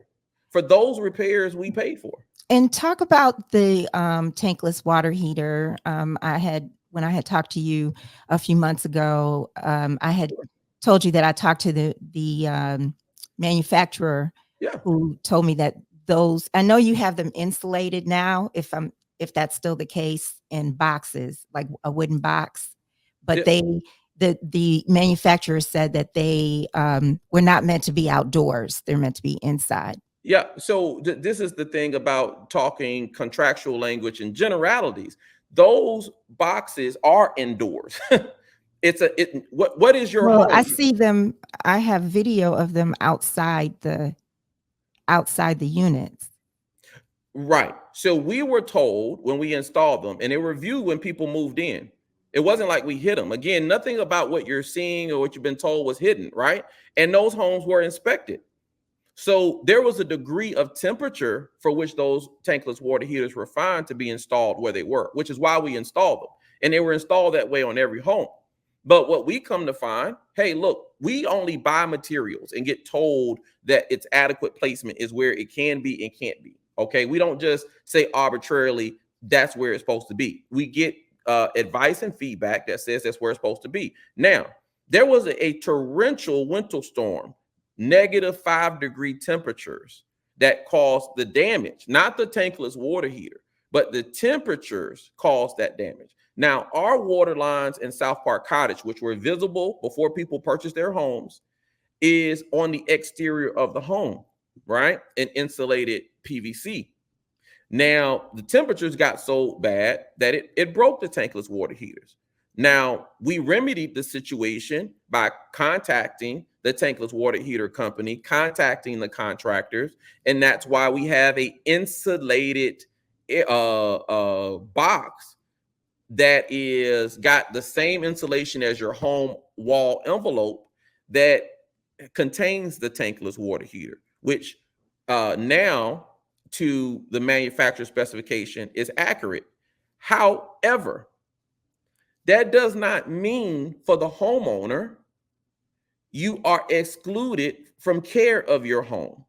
C: those repairs we paid for.
B: And talk about the tankless water heater. When I had talked to you a few months ago, I had told you that I talked to the manufacturer
C: Yeah,
B: who told me that those. I know you have them insulated now. If that's still the case in boxes, like a wooden box, but
C: yeah,
B: the manufacturer said that they were not meant to be outdoors. They're meant to be inside.
C: yeah. So this is the thing about talking contractual language and generalities. Those boxes are indoors. What is your
B: Well, I
C: home?
B: see them. I have video of them outside the units.
C: Right. So we were told when we installed them, and they were viewed when people moved in. It wasn't like we hid them. Again, nothing about what you're seeing or what you've been told was hidden, right? And those homes were inspected. So there was a degree of temperature for which those tankless water heaters were found to be installed where they were, which is why we installed them. And they were installed that way on every home. But what we come to find, hey, look, we only buy materials and get told that its adequate placement is where it can be and can't be. Okay. We don't just say arbitrarily, that's where it's supposed to be. We get advice and feedback that says that's where it's supposed to be. Now, there was a torrential winter storm, -5-degree temperatures that caused the damage, not the tankless water heater, but the temperatures caused that damage. Now, our water lines in South Park Cottage, which were visible before people purchased their homes, is on the exterior of the home, right? An insulated PVC. Now, the temperatures got so bad that it broke the tankless water heaters. Now, we remedied the situation by contacting the tankless water heater company, contacting the contractors, and that's why we have a insulated box that is got the same insulation as your home wall envelope that contains the tankless water heater, which now to the manufacturer specification is accurate. However, that does not mean for the homeowner you are excluded from care of your home,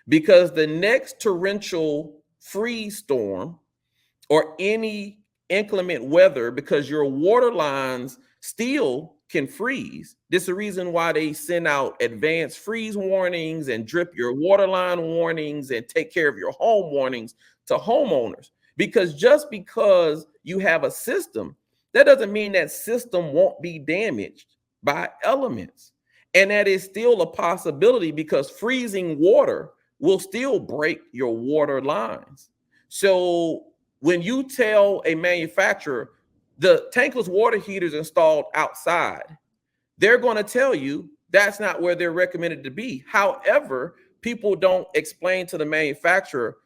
C: because the next torrential freeze storm or any inclement weather, because your water lines still can freeze. This is the reason why they send out advanced freeze warnings and drip your water line warnings and take care of your home warnings to homeowners. Because just because you have a system, that doesn't mean that system won't be damaged by elements. And that is still a possibility, because freezing water will still break your water lines. So when you tell a manufacturer the tankless water heaters installed outside, they're going to tell you that's not where they're recommended to be. However, people don't explain to the manufacturer,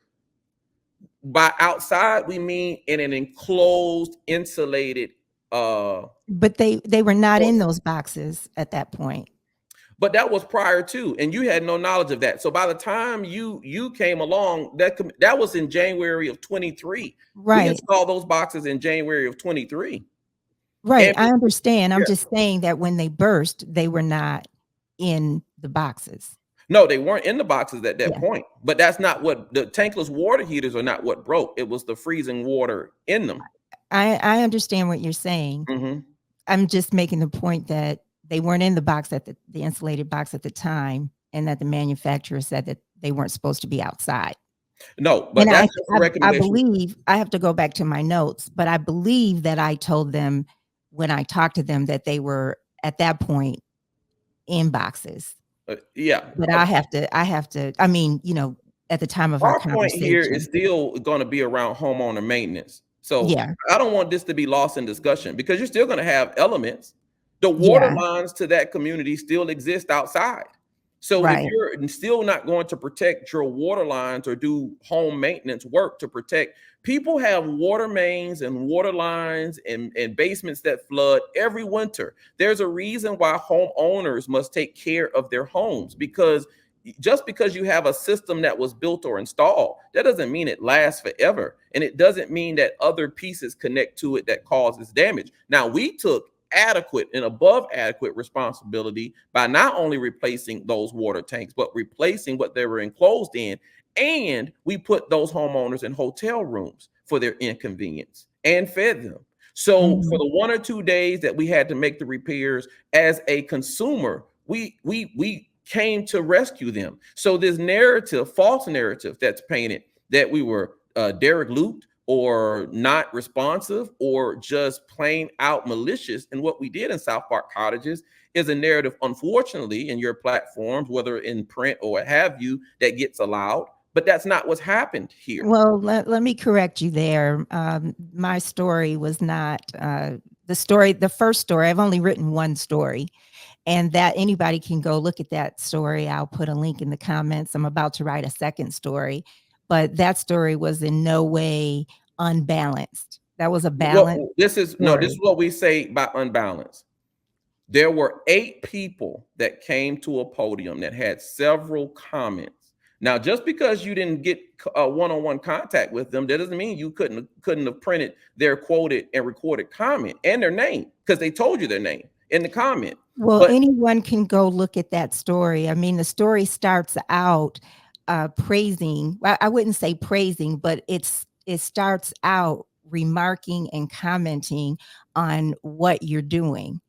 C: by outside, we mean in an enclosed, insulated.
B: But they were not in those boxes at that point.
C: But that was prior to, and you had no knowledge of that. So by the time you came along, that was in January of 23.
B: Right.
C: We installed those boxes in January of 23.
B: Right.
C: And
B: I understand. I'm just saying that when they burst, they were not in the boxes.
C: No, they weren't in the boxes at that point. But that's not what the tankless water heaters are not what broke. It was the freezing water in them.
B: I understand what you're saying.
C: Mm-hmm.
B: I'm just making the point that they weren't in the box at the insulated box at the time, and that the manufacturer said that they weren't supposed to be outside.
C: No, but
B: and
C: that's just a recommendation.
B: I believe, I have to go back to my notes, but I believe that I told them when I talked to them that they were at that point in boxes.
C: Yeah.
B: But I have to, I mean, you know, at the time of our
C: point here is still going to be around homeowner maintenance. So
B: yeah.
C: I don't want this to be lost in discussion, because you're still going to have elements. The water lines to that community still exist outside. So if you're still not going to protect your water lines or do home maintenance work to protect, people have water mains and water lines and basements that flood every winter. There's a reason why homeowners must take care of their homes, because just because you have a system that was built or installed, that doesn't mean it lasts forever. And it doesn't mean that other pieces connect to it that causes damage. Now, we took adequate and above adequate responsibility by not only replacing those water tanks, but replacing what they were enclosed in. And we put those homeowners in hotel rooms for their inconvenience and fed them. So for the 1 or 2 days that we had to make the repairs, as a consumer, we came to rescue them. So this narrative, false narrative that's painted that we were Derek Loot or not responsive or just plain out malicious in what we did in South Park Cottages is a narrative, unfortunately, in your platforms, whether in print or what have you, that gets allowed. But that's not what's happened here.
B: Well, let me correct you there. My story was not the first story. I've only written one story, and that anybody can go look at that story. I'll put a link in the comments. I'm about to write a second story, but that story was in no way unbalanced. That was a balanced.
C: Well, this is what we say by unbalanced. There were 8 people that came to a podium that had several comments. Now, just because you didn't get a one-on-one contact with them, that doesn't mean you couldn't have printed their quoted and recorded comment and their name, because they told you their name in the comment.
B: Well, anyone can go look at that story. I mean, the story starts out praising. Well, I wouldn't say praising, but it starts out remarking and commenting on what you're doing.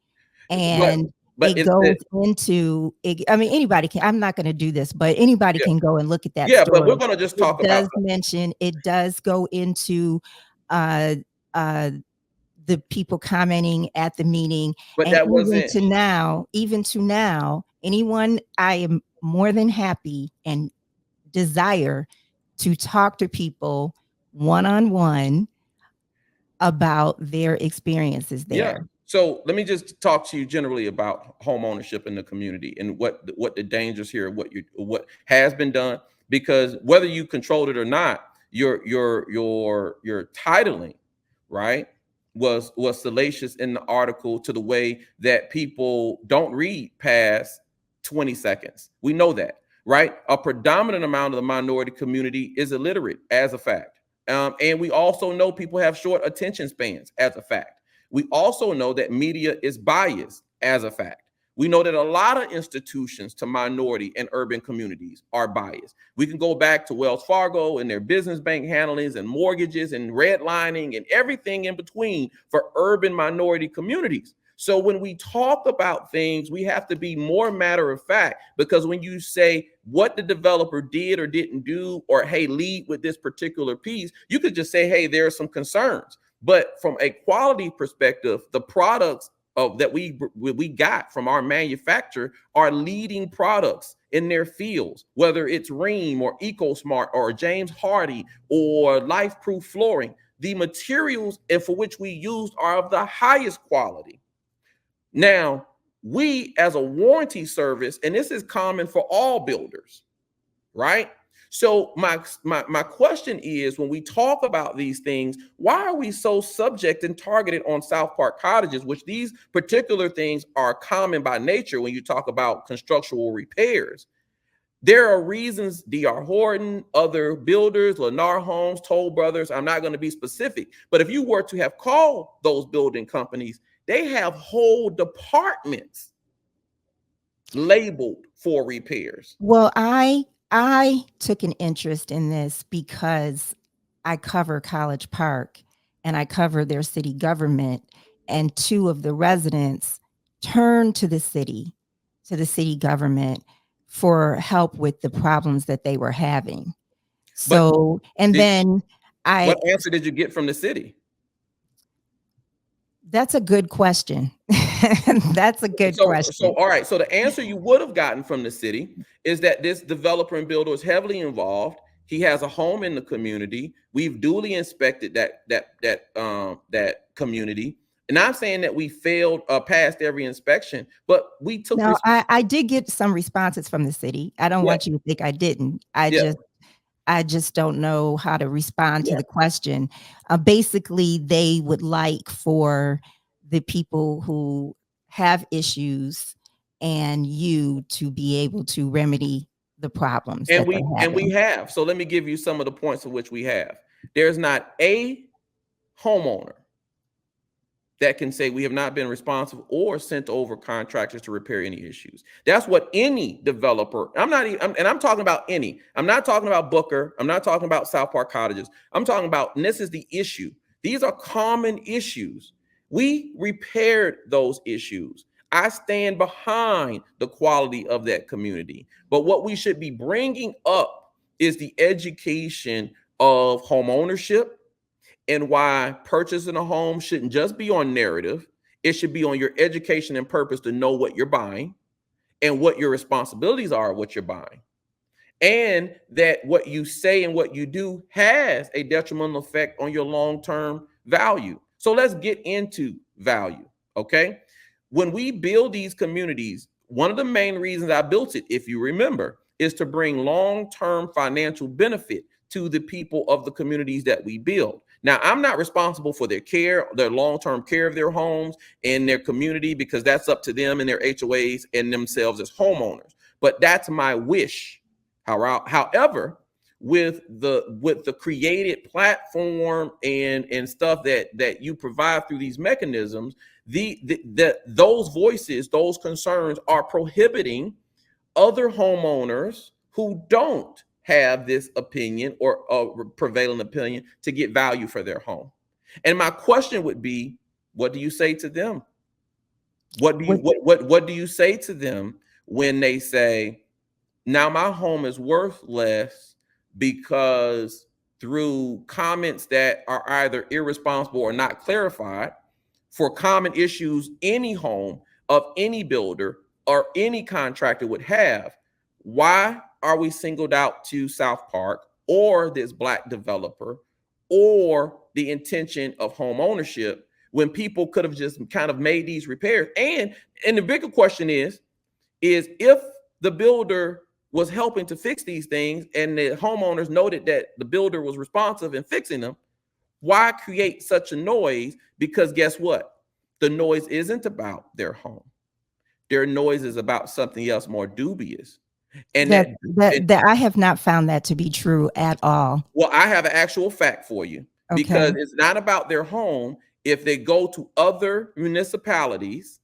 C: But
B: And
C: but
B: it goes into it. I mean, anybody can, I'm not going to do this, but anybody
C: yeah,
B: can go and look at that
C: yeah, but we're
B: story.
C: going to just
B: It
C: talk about
B: does mention, it does go into uh uh the people commenting at the meeting.
C: but
B: And
C: that wasn't.
B: even to now, anyone, I am more than happy and desire to talk to people one-on-one about their experiences
C: Yeah.
B: there.
C: So let me just talk to you generally about home ownership in the community and what the dangers here, what has been done. Because whether you controlled it or not, your titling, right, was salacious in the article to the way that people don't read past 20 seconds. We know that, right? A predominant amount of the minority community is illiterate as a fact. And we also know people have short attention spans as a fact. We also know that media is biased as a fact. We know that a lot of institutions to minority and urban communities are biased. We can go back to Wells Fargo and their business bank handlings and mortgages and redlining and everything in between for urban minority communities. So when we talk about things, we have to be more matter of fact, because when you say what the developer did or didn't do, or, hey, lead with this particular piece, you could just say, hey, there are some concerns. But from a quality perspective, the products that we got from our manufacturer are leading products in their fields, whether it's Ream or EcoSmart or James Hardy or LifeProof flooring. The materials and for which we used are of the highest quality. Now, we as a warranty service, and this is common for all builders, right? So my question is, when we talk about these things, why are we so subject and targeted on South Park Cottages, which these particular things are common by nature when you talk about constructural repairs? There are reasons, D.R. Horton, other builders, Lennar Homes, Toll Brothers, I'm not going to be specific, but if you were to have called those building companies, they have whole departments labeled for repairs.
B: Well, I took an interest in this because I cover College Park and I cover their city government, and two of the residents turned to the city government for help with the problems that they were having.
C: But
B: So, and
C: did,
B: then
C: what answer did you get from the city?
B: that's a good question. That's a good question.
C: So all right. So the answer you would have gotten from the city is that this developer and builder is heavily involved. He has a home in the community. We've duly inspected that community. And I'm saying that we failed passed every inspection, but we took.
B: Now, I did get some responses from the city. I don't
C: Yeah.
B: want you to think I didn't.
C: Yeah.
B: I just don't know how to respond to
C: Yeah.
B: the question. Basically, they would like for the people who have issues and you to be able to remedy the problems
C: And
B: that they're having.
C: we have. So let me give you some of the points of which we have. There's not a homeowner that can say we have not been responsible or sent over contractors to repair any issues. That's what any developer, I'm talking about any, I'm not talking about Booker, I'm not talking about South Park Cottages, I'm talking about, and this is the issue. These are common issues. We repaired those issues. I stand behind the quality of that community. But what we should be bringing up is the education of home ownership, and why purchasing a home shouldn't just be on narrative. It should be on your education and purpose to know what you're buying and what your responsibilities are of what you're buying. And that what you say and what you do has a detrimental effect on your long-term value. So let's get into value, okay? When we build these communities, one of the main reasons I built it, if you remember, is to bring long-term financial benefit to the people of the communities that we build. Now, I'm not responsible for their care, their long-term care of their homes and their community, because that's up to them and their HOAs and themselves as homeowners. But that's my wish. However, with the created platform and stuff that you provide through these mechanisms, those voices, those concerns are prohibiting other homeowners who don't have this opinion or prevailing opinion to get value for their home. And my question would be, what do you say to them? What do you
B: What-
C: what do you say to them when they say, now my home is worth less because through comments that are either irresponsible or not clarified for common issues any home of any builder or any contractor would have, why are we singled out to South Park or this Black developer or the intention of home ownership when people could have just kind of made these repairs? And the bigger question is if the builder was helping to fix these things and the homeowners noted that the builder was responsive in fixing them, why create such a noise? Because guess what? The noise isn't about their home. Their noise is about something else more dubious. And
B: that I have not found that to be true at all.
C: well, I have an actual fact for you, because
B: Okay.
C: it's not about their home. If they go to other municipalities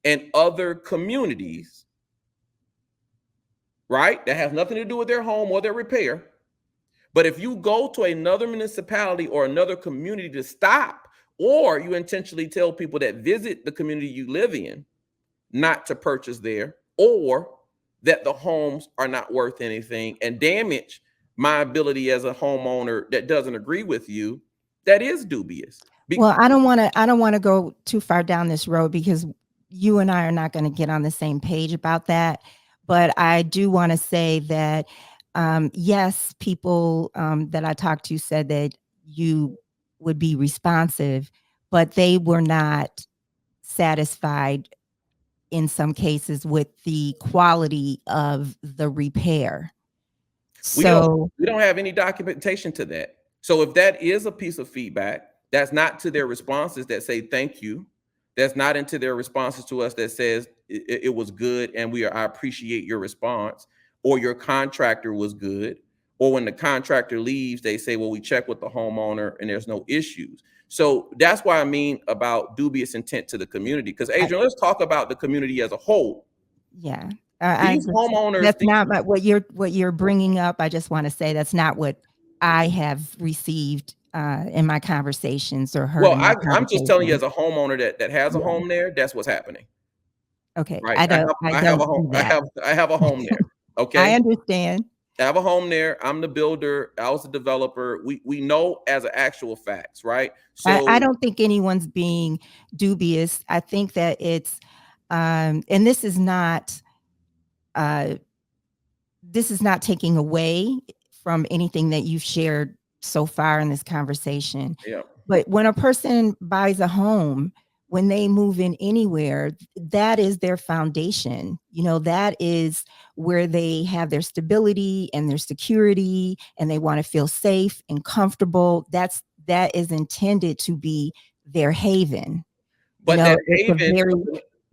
C: and other communities, right, that has nothing to do with their home or their repair. But if you go to another municipality or another community to stop, or you intentionally tell people that visit the community you live in not to purchase there, or that the homes are not worth anything and damage my ability as a homeowner that doesn't agree with you, that is dubious.
B: Well, I don't want to go too far down this road because you and I are not going to get on the same page about that. But I do want to say that yes, people that I talked to said that you would be responsive, but they were not satisfied in some cases with the quality of the repair.
C: We
B: So
C: don't have any documentation to that. So if that is a piece of feedback, that's not to their responses that say thank you. That's not into their responses to us that says it was good and I appreciate your response, or your contractor was good, or when the contractor leaves, they say, well, we checked with the homeowner and there's no issues. So that's why I mean about dubious intent to the community. Because Adrianne, let's talk about the community as a whole.
B: yeah,
C: These homeowners,
B: that's not what you're bringing up. I just want to say that's not what I have received in my conversations or heard.
C: well,
B: in my
C: I'm just telling you, as
B: conversations.
C: a homeowner that has a home there, that's what's happening.
B: Okay,
C: Right.
B: I don't
C: I
B: do that.
C: have a home there.
B: I
C: Okay.
B: understand.
C: I have a home there. I'm the builder. I was the developer. We know as an actual facts, right? So
B: I don't think anyone's being dubious. I think that it's and uh, this is not taking away from anything that you've shared so far in this conversation.
C: yeah.
B: But when a person buys a home, when they move in anywhere, that is their foundation. You know, that is where they have their stability and their security, and they want to feel safe and comfortable. That is intended to be their haven. You
C: But
B: know,
C: that
B: it's a
C: haven,
B: very,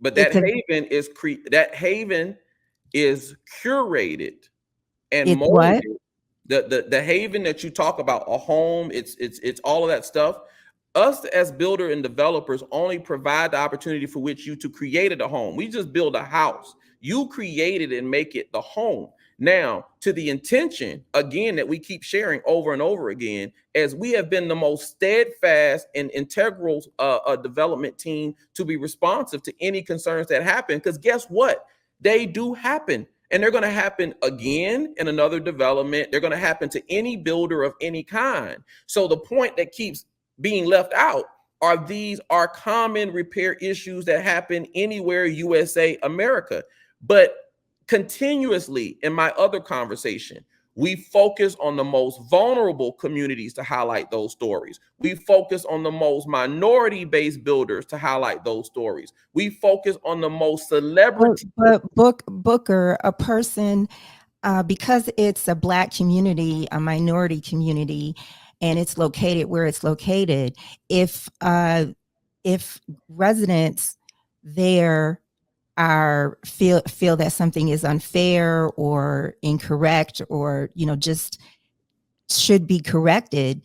C: but
B: it's a,
C: that haven is curated and
B: it's what?
C: molded. The haven that you talk about, a home, it's all of that stuff. Us as builder and developers only provide the opportunity for which you to create a home. We just build a house. You create it and make it the home. Now, to the intention, again, that we keep sharing over and over again, as we have been the most steadfast and integral development team to be responsive to any concerns that happen. Because guess what? They do happen. And they're going to happen again in another development. They're going to happen to any builder of any kind. So the point that keeps being left out are these are common repair issues that happen anywhere, USA, America. But continuously in my other conversation, we focus on the most vulnerable communities to highlight those stories. We focus on the most minority-based builders to highlight those stories. We focus on the most celebrity.
B: But Booker, a person, because it's a Black community, a minority community, and it's located where it's located, if residents there feel that something is unfair or incorrect, or just should be corrected,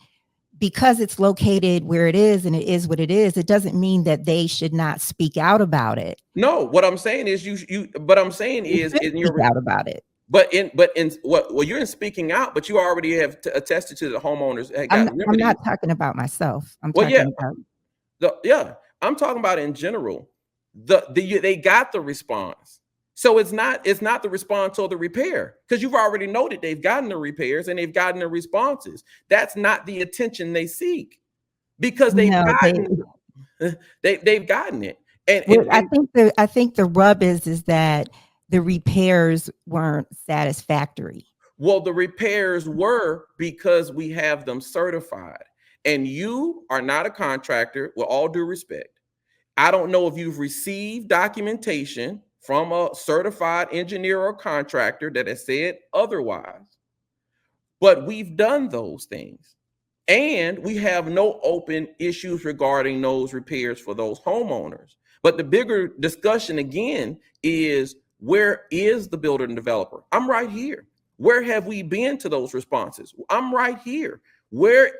B: because it's located where it is and it is what it is, it doesn't mean that they should not speak out about it.
C: No, what I'm saying is but I'm saying
B: They
C: is
B: should
C: in
B: speak
C: your
B: out about it.
C: But in what, well, you're in speaking out, but you already have attested to the homeowners had
B: I'm
C: gotten
B: I'm
C: remedies.
B: not talking about myself. I'm
C: Well, yeah,
B: talking about
C: I'm talking about in general. They got the response. So it's not the response or the repair, because you've already noted they've gotten the repairs and they've gotten the responses. That's not the attention they seek, because they've
B: no,
C: gotten they've gotten it.
B: well,
C: And
B: I think the rub is that the repairs weren't satisfactory.
C: well, the repairs were because we have them certified. And you are not a contractor, with all due respect. I don't know if you've received documentation from a certified engineer or contractor that has said otherwise, but we've done those things. And we have no open issues regarding those repairs for those homeowners. But the bigger discussion again is, where is the builder and developer? I'm right here. Where have we been to those responses? I'm right here. Where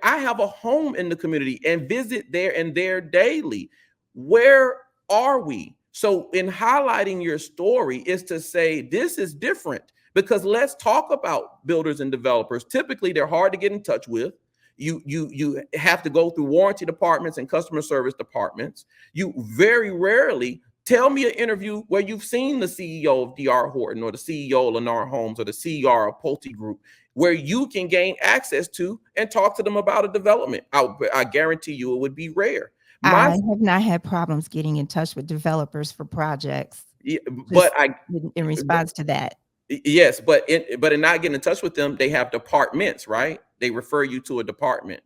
C: I have a home in the community and visit there and there daily. Where are we? So in highlighting your story is to say this is different, because let's talk about builders and developers. Typically, they're hard to get in touch with. You have to go through warranty departments and customer service departments. You very rarely, tell me an interview where you've seen the CEO of DR Horton or the CEO of Lennar Homes or the CEO of Pulte Group, where you can gain access to and talk to them about a development. I guarantee you it would be rare.
B: I have not had problems getting in touch with developers for projects.
C: But
B: in response to that.
C: Yes, but in not getting in touch with them, they have departments, right? They refer you to a department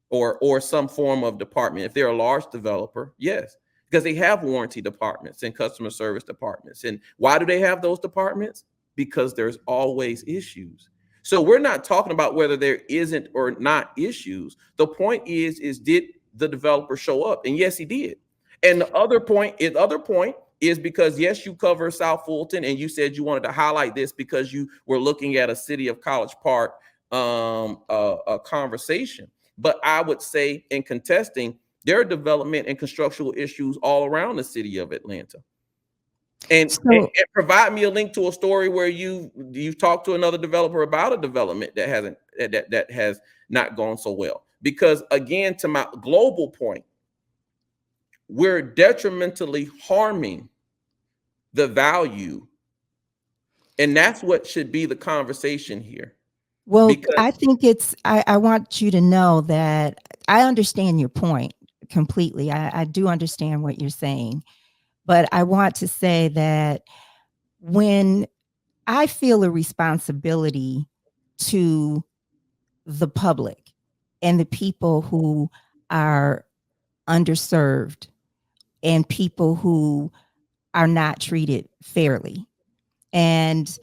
C: or some form of department. If they're a large developer, yes, because they have warranty departments and customer service departments. And why do they have those departments? Because there's always issues. So we're not talking about whether there isn't or not issues. The point is did the developer show up? And yes, he did. And the other point is because, yes, you cover South Fulton, and you said you wanted to highlight this because you were looking at a city of College Park a conversation. But I would say, in contesting, there are development and constructional issues all around the city of Atlanta. And provide me a link to a story where you've talked to another developer about a development that has not gone so well. Because again, to my global point, we're detrimentally harming the value. And that's what should be the conversation here.
B: Well, I think I want you to know that I understand your point completely. I do understand what you're saying. But I want to say that when I feel a responsibility to the public and the people who are underserved and people who are not treated fairly. And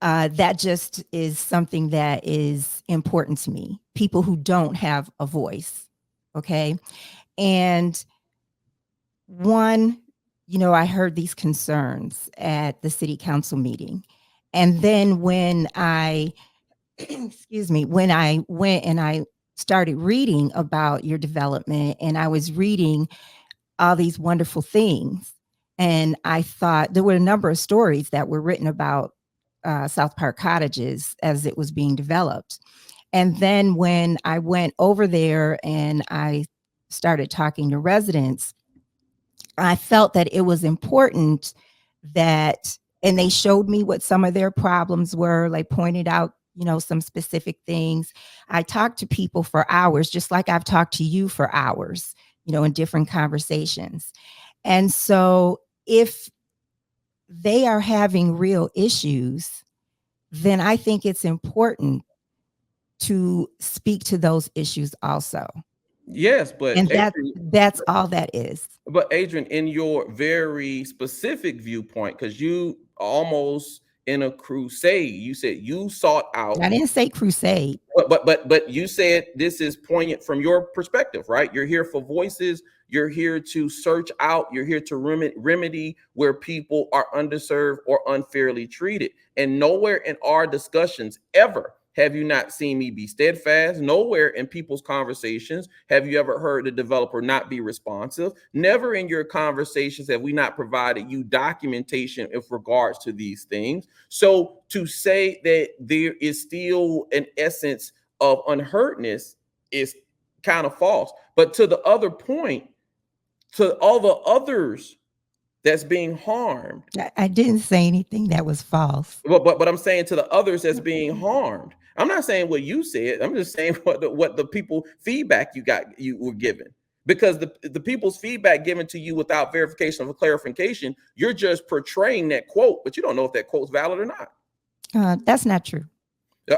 B: that just is something that is important to me. People who don't have a voice. Okay. And I heard these concerns at the city council meeting. And then when I, when I went and I started reading about your development, and I was reading all these wonderful things, and I thought there were a number of stories that were written about South Park Cottages as it was being developed. And then when I went over there and I started talking to residents, I felt that it was important that, and they showed me what some of their problems were, like pointed out, some specific things. I talked to people for hours, just like I've talked to you for hours, in different conversations. And so if they are having real issues, then I think it's important to speak to those issues also.
C: Yes, but
B: and that's all that is.
C: But Adrianne, in your very specific viewpoint, because you almost in a crusade, you said you sought out.
B: I didn't say crusade.
C: But you said this is poignant from your perspective, right? You're here for voices. You're here to search out. You're here to remedy where people are underserved or unfairly treated. And nowhere in our discussions ever have you not seen me be steadfast? Nowhere in people's conversations have you ever heard the developer not be responsive. Never in your conversations have we not provided you documentation with regards to these things. So to say that there is still an essence of unheardness is kind of false. But to the other point, to all the others that's being harmed.
B: I didn't say anything that was false.
C: But I'm saying to the others that's being harmed. I'm not saying what you said. I'm just saying what the people feedback you were given. Because the people's feedback given to you without verification of a clarification, you're just portraying that quote, but you don't know if that quote's valid or not.
B: That's not true.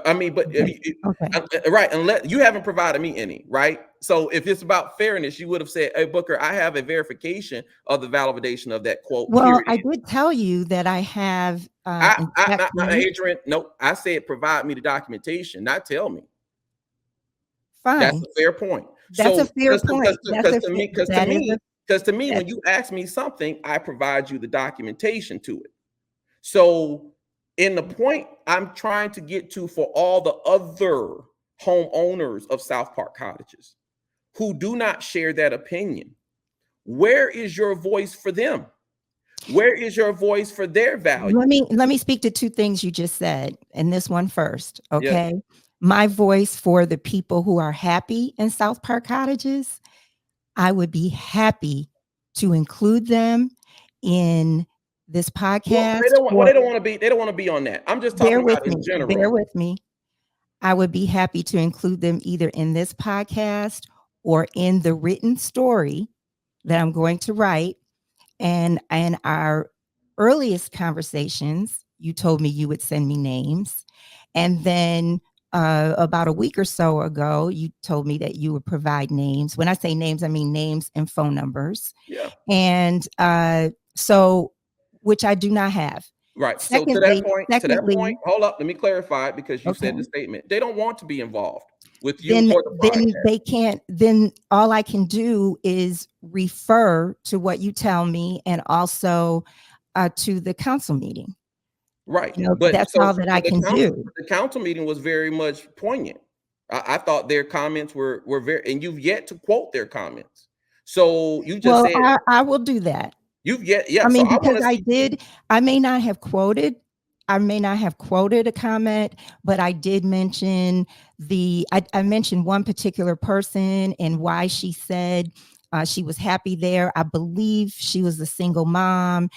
C: I mean, but
B: Okay.
C: Right, unless you haven't provided me any, right? So if it's about fairness, you would have said, "Hey, Booker, I have a verification of the validation of that quote."
B: Well, I did tell you that I have.
C: Adrianne, no, I said provide me the documentation, not tell me.
B: Fine.
C: That's a fair point.
B: That's a fair point.
C: Because to me, when you ask me something, I provide you the documentation to it. So in the point I'm trying to get to for all the other homeowners of South Park Cottages who do not share that opinion, where is your voice for them? Where is your voice for their value?
B: Let me speak to two things you just said, and this one first, okay?
C: Yes.
B: My voice for the people who are happy in South Park Cottages, I would be happy to include them in this podcast.
C: Well, they don't want to be on that. I'm just talking about in general.
B: Bear with me. I would be happy to include them either in this podcast or in the written story that I'm going to write. And in our earliest conversations, you told me you would send me names. And then about a week or so ago, you told me that you would provide names. When I say names, I mean names and phone numbers.
C: Yeah.
B: And so, which I do not have.
C: Right. Secondly, so to that point, hold up, let me clarify it because you said the statement. They don't want to be involved with you or the podcast.
B: Then they can't, then all I can do is refer to what you tell me and also to the council meeting.
C: Right.
B: But that's all that I can do.
C: The council meeting was very much poignant. I thought their comments were very, and you've yet to quote their comments. So you just said
B: I will do that.
C: You've yet, yeah.
B: I mean, because I may not have quoted a comment, but I did mention I mentioned one particular person and why she said she was happy there. I believe she was a single mom.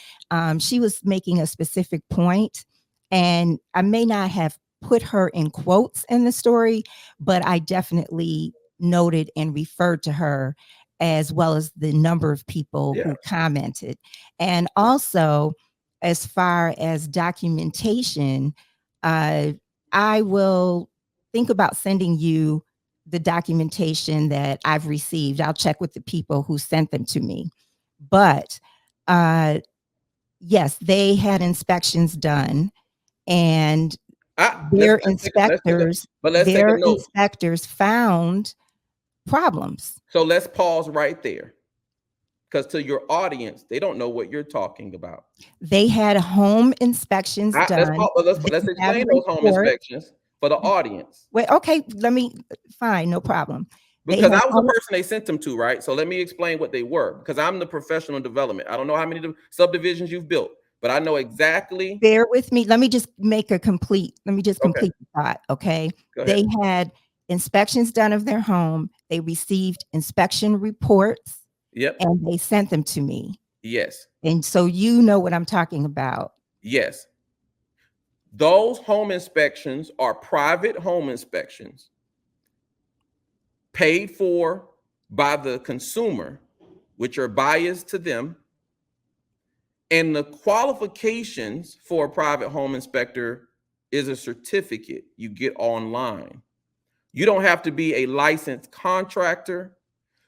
B: She was making a specific point, and I may not have put her in quotes in the story, but I definitely noted and referred to her, as well as the number of people who commented. And also, as far as documentation, I will think about sending you the documentation that I've received. I'll check with the people who sent them to me. But yes, they had inspections done, and their inspectors found problems.
C: So let's pause right there, because to your audience, they don't know what you're talking about.
B: They had home inspections done.
C: Let's explain those home inspections for the audience.
B: Wait, okay, fine, no problem.
C: Because I was the person they sent them to, right? So let me explain what they were, because I'm the professional development. I don't know how many subdivisions you've built, but I know exactly.
B: Bear with me. Let me just complete the thought, okay? They had inspections done of their home. They received inspection reports.
C: Yep.
B: And they sent them to me.
C: Yes.
B: And so you know what I'm talking about.
C: Yes. Those home inspections are private home inspections paid for by the consumer, which are biased to them. And the qualifications for a private home inspector is a certificate you get online. You don't have to be a licensed contractor.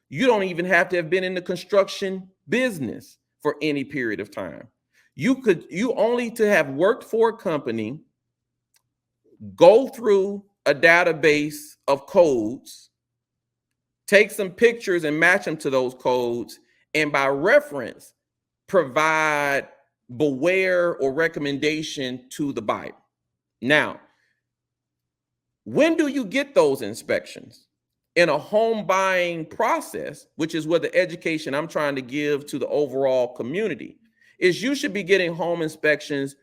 C: You don't even have to have been in the construction business for any period of time. You only to have worked for a company, go through a database of codes, take some pictures and match them to those codes, and by reference, provide beware or recommendation to the buyer. Now, When do you get those inspections? In a home buying process, which is what the education I'm trying to give to the overall community, is you should be getting home inspections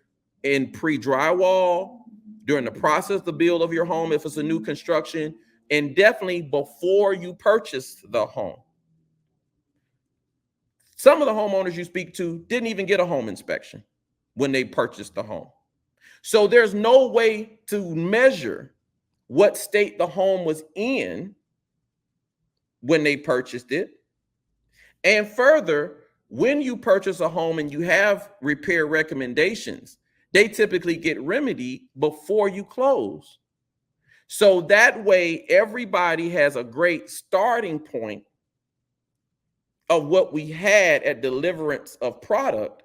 C: in pre-drywall, during the process of the build of your home if it's a new construction, and definitely before you purchase the home. Some of the homeowners you speak to didn't even get a home inspection when they purchased the home. So there's no way to measure what state the home was in when they purchased it. And further, when you purchase a home and you have repair recommendations, they typically get remedied before you close. So that way, everybody has a great starting point of what we had at deliverance of product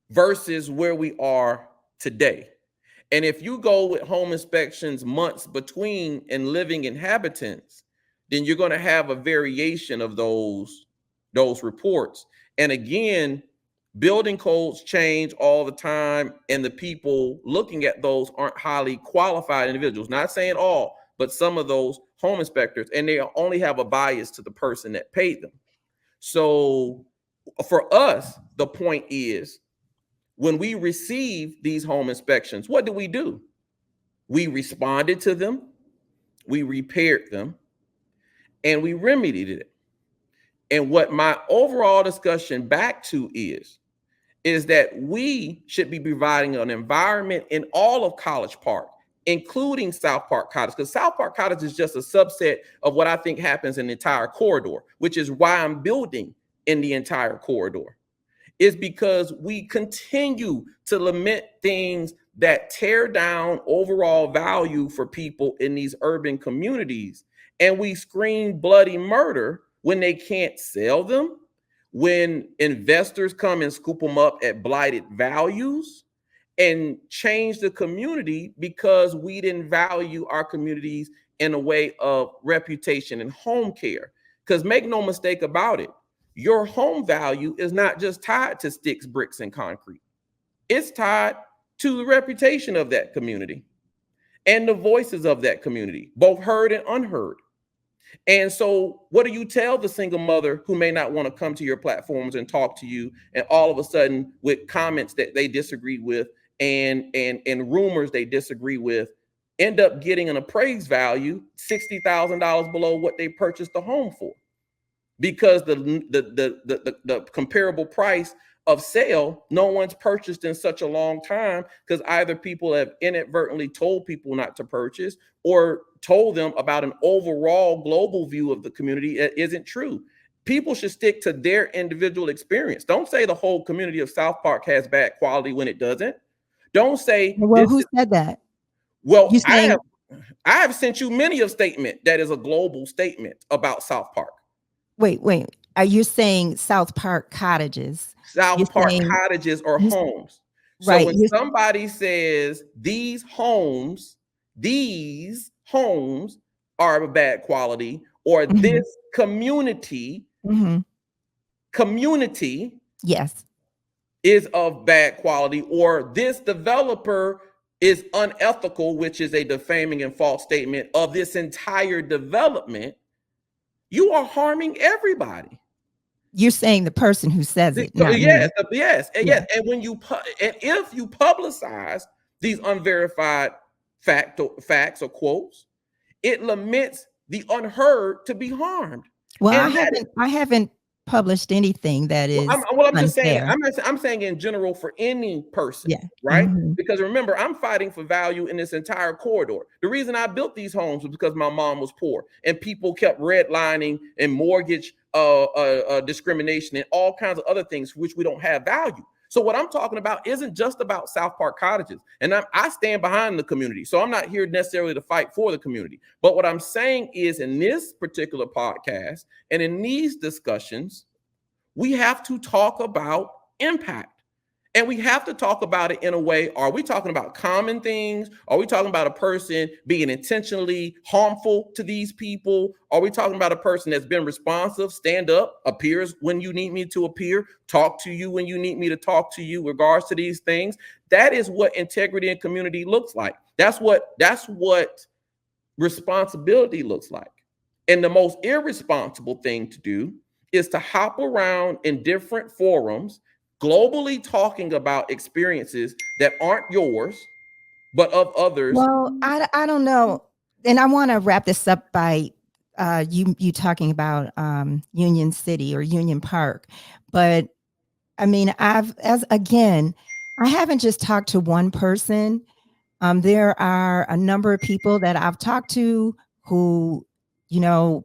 C: versus where we are today. And if you go with home inspections months between and living inhabitants, then you're going to have a variation of those reports. And again, building codes change all the time, and the people looking at those aren't highly qualified individuals. Not saying all, but some of those home inspectors, and they only have a bias to the person that paid them. So for us, the point is, when we receive these home inspections, what do? We responded to them, we repaired them, and we remedied it. And what my overall discussion back to is that we should be providing an environment in all of College Park, including South Park Cottages, because South Park Cottages is just a subset of what I think happens in the entire corridor, which is why I'm building in the entire corridor, is because we continue to lament things that tear down overall value for people in these urban communities. And we scream bloody murder when they can't sell them, when investors come and scoop them up at blighted values, and change the community because we didn't value our communities in a way of reputation and home care. Because make no mistake about it, your home value is not just tied to sticks, bricks, and concrete. It's tied to the reputation of that community and the voices of that community, both heard and unheard. And so what do you tell the single mother who may not want to come to your platforms and talk to you, and all of a sudden with comments that they disagree with and rumors they disagree with, end up getting an appraised value $60,000 below what they purchased the home for? Because the comparable price of sale, no one's purchased in such a long time, because either people have inadvertently told people not to purchase or told them about an overall global view of the community that isn't true. People should stick to their individual experience. Don't say the whole community of South Park has bad quality when it doesn't. Don't say,
B: well, who said that?
C: Well, I have sent you many a statement that is a global statement about South Park.
B: Wait. Are you saying South Park Cottages?
C: South Park Cottages or homes. So when somebody says these homes are of bad quality, or this community
B: yes,
C: is of bad quality, or this developer is unethical, which is a defaming and false statement of this entire development, you are harming everybody.
B: You're saying the person who says it.
C: Yes. And when if you publicize these unverified facts or quotes, it laments the unheard to be harmed.
B: Well, I haven't published anything that is
C: I'm just saying, I'm saying in general for any person, right? Because remember, I'm fighting for value in this entire corridor. The reason I built these homes was because my mom was poor, and people kept redlining and mortgage discrimination and all kinds of other things for which we don't have value. So what I'm talking about isn't just about South Park Cottages, and I stand behind the community. So I'm not here necessarily to fight for the community. But what I'm saying is, in this particular podcast and in these discussions, we have to talk about impact. And we have to talk about it in a way, are we talking about common things? Are we talking about a person being intentionally harmful to these people? Are we talking about a person that's been responsive, stand up, appears when you need me to appear, talk to you when you need me to talk to you, regards to these things? That is what integrity and community looks like. That's what responsibility looks like. And the most irresponsible thing to do is to hop around in different forums, globally talking about experiences that aren't yours, but of others.
B: Well, I don't know. And I want to wrap this up by you talking about Union City or Union Park. But I mean, I haven't just talked to one person. There are a number of people that I've talked to who, you know,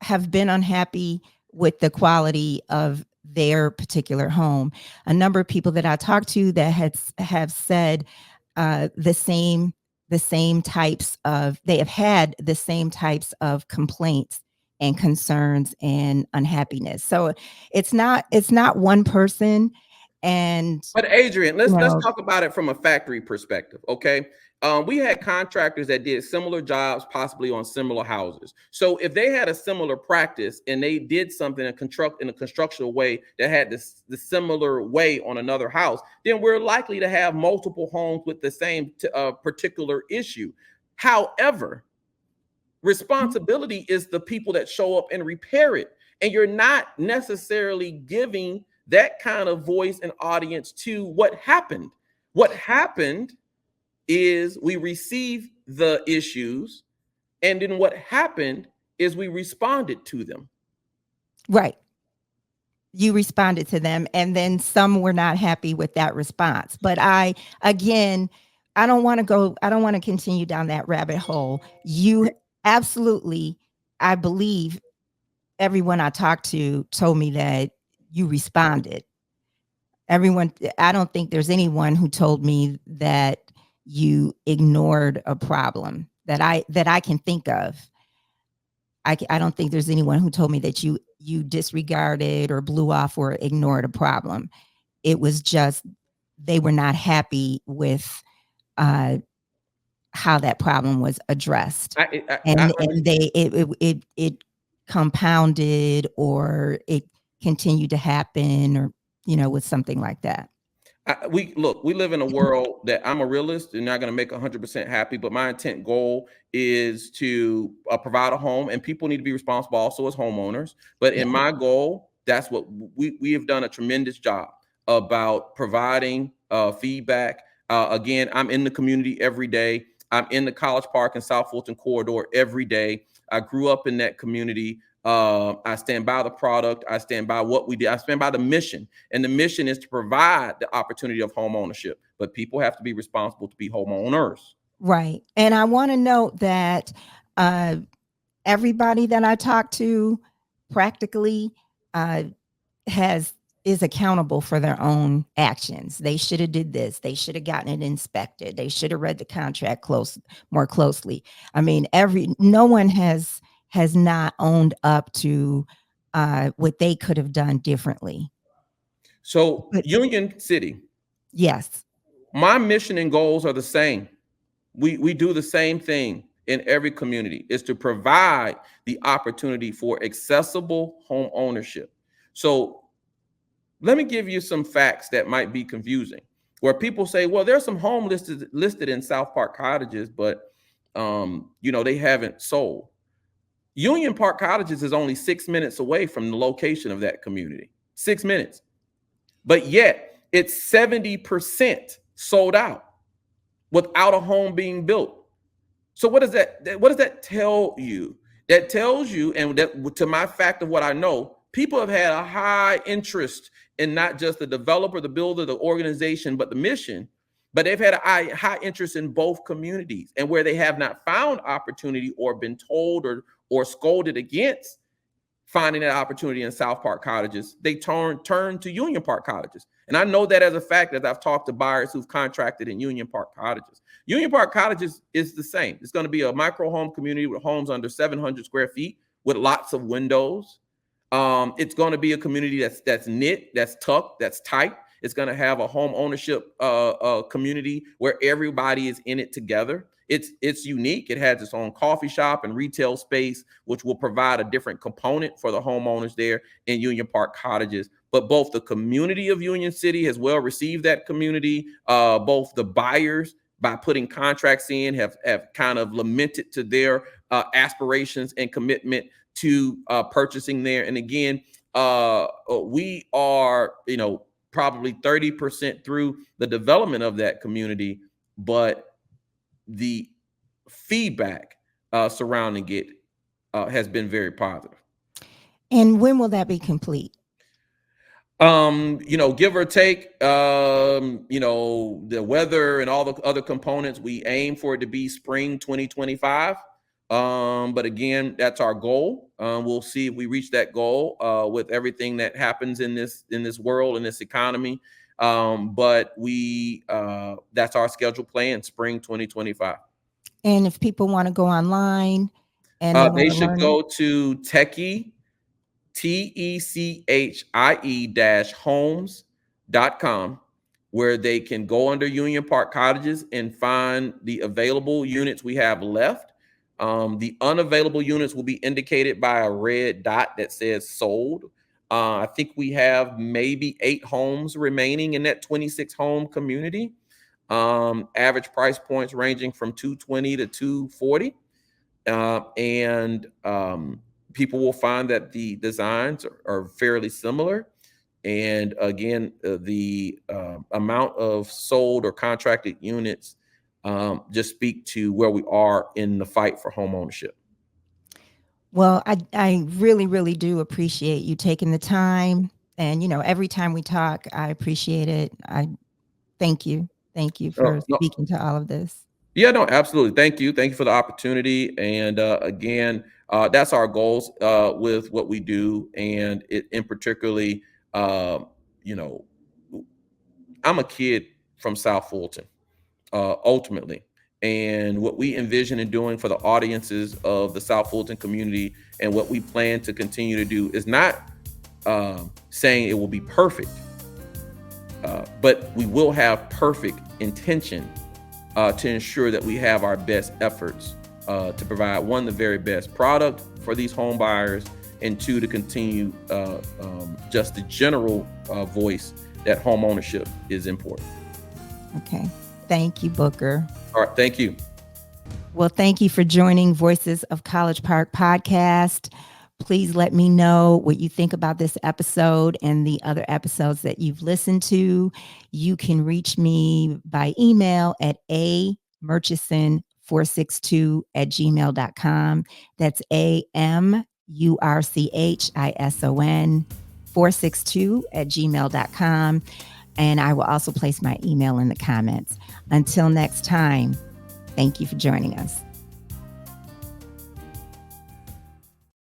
B: have been unhappy with the quality of their particular home. A number of people that I talked to that have said the same types of, they have had the same types of complaints and concerns and unhappiness. So it's not one person. And
C: But Adrianne,
B: you
C: let's
B: know,
C: talk about it from a factory perspective, okay? We had contractors that did similar jobs, possibly on similar houses. So if they had a similar practice and they did something in a constructional way that had the similar way on another house, then we're likely to have multiple homes with the same particular issue. However, responsibility is the people that show up and repair it. And you're not necessarily giving that kind of voice and audience to what happened. What happened is we received the issues, and then what happened is we responded to them.
B: right. You responded to them, and then some were not happy with that response. But I don't want to continue down that rabbit hole. You absolutely, I believe everyone I talked to told me that you responded. I don't think there's anyone who told me that you ignored a problem that I can think of. I don't think there's anyone who told me that you disregarded or blew off or ignored a problem. It was just they were not happy with how that problem was addressed, and it compounded, or it continued to happen, or with something like that.
C: We live in a world that I'm a realist and not going to make 100% happy, but my intent goal is to provide a home, and people need to be responsible also as homeowners. But in my goal, that's what we have done a tremendous job about providing feedback. Again, I'm in the community every day. I'm in the College Park and South Fulton corridor every day. I grew up in that community. I stand by the product. I stand by what we did. I stand by the mission. And the mission is to provide the opportunity of home ownership. But people have to be responsible to be homeowners.
B: Right. And I want to note that everybody that I talk to practically is accountable for their own actions. They should have did this. They should have gotten it inspected. They should have read the contract more closely. I mean, no one has not owned up to what they could have done differently.
C: So Union City.
B: Yes.
C: My mission and goals are the same. We do the same thing in every community, is to provide the opportunity for accessible home ownership. So let me give you some facts that might be confusing, where people say, well, there's some home listed in South Park Cottages, but they haven't sold. Union Park Cottages is only 6 minutes away from the location of that community. 6 minutes. But yet it's 70% sold out without a home being built. So what does that tell you? That tells you, and that to my fact of what I know, people have had a high interest in not just the developer, the builder, the organization, but the mission. But they've had a high interest in both communities. And where they have not found opportunity or been told or scolded against finding that opportunity in South Park Cottages, they turn to Union Park Cottages. And I know that as a fact, as I've talked to buyers who've contracted in Union Park Cottages. Union Park Cottages is the same. It's going to be a micro home community with homes under 700 square feet with lots of windows. It's going to be a community that's knit, that's tucked, that's tight. It's going to have a home ownership community where everybody is in it together. It's unique. It has its own coffee shop and retail space, which will provide a different component for the homeowners there in Union Park Cottages. But both the community of Union City has well received that community. Both the buyers by putting contracts in have kind of lamented to their aspirations and commitment to purchasing there. And again, we are, probably 30% through the development of that community, but the feedback surrounding it has been very positive.
B: And when will that be complete?
C: Give or take, the weather and all the other components, we aim for it to be spring 2025. But again, that's our goal. We'll see if we reach that goal with everything that happens in this world, in this economy. But that's our scheduled plan, spring 2025.
B: And if people want to go online and
C: they should go to Techie, TECHIE-homes.com, where they can go under Union Park Cottages and find the available units we have left. The unavailable units will be indicated by a red dot that says sold. I think we have maybe 8 homes remaining in that 26 home community. Average price points ranging from $220 to $240. People will find that the designs are fairly similar. And again, the amount of sold or contracted units just speak to where we are in the fight for home ownership.
B: Well, I really, really do appreciate you taking the time. And, every time we talk, I appreciate it. I thank you. Thank you for speaking to all of this.
C: Yeah, no, absolutely. Thank you. Thank you for the opportunity. And again, that's our goals with what we do. And in particularly, I'm a kid from South Fulton, ultimately. And what we envision in doing for the audiences of the South Fulton community and what we plan to continue to do is not saying it will be perfect, but we will have perfect intention to ensure that we have our best efforts to provide, one, the very best product for these home buyers, and 2, to continue just the general voice that home ownership is important.
B: Okay. Thank you, Booker.
C: All right. Thank you.
B: Well, thank you for joining Voices of College Park podcast. Please let me know what you think about this episode and the other episodes that you've listened to. You can reach me by email at amurchison462@gmail.com. That's AMURCHISON462@gmail.com. And I will also place my email in the comments. Until next time, thank you for joining us.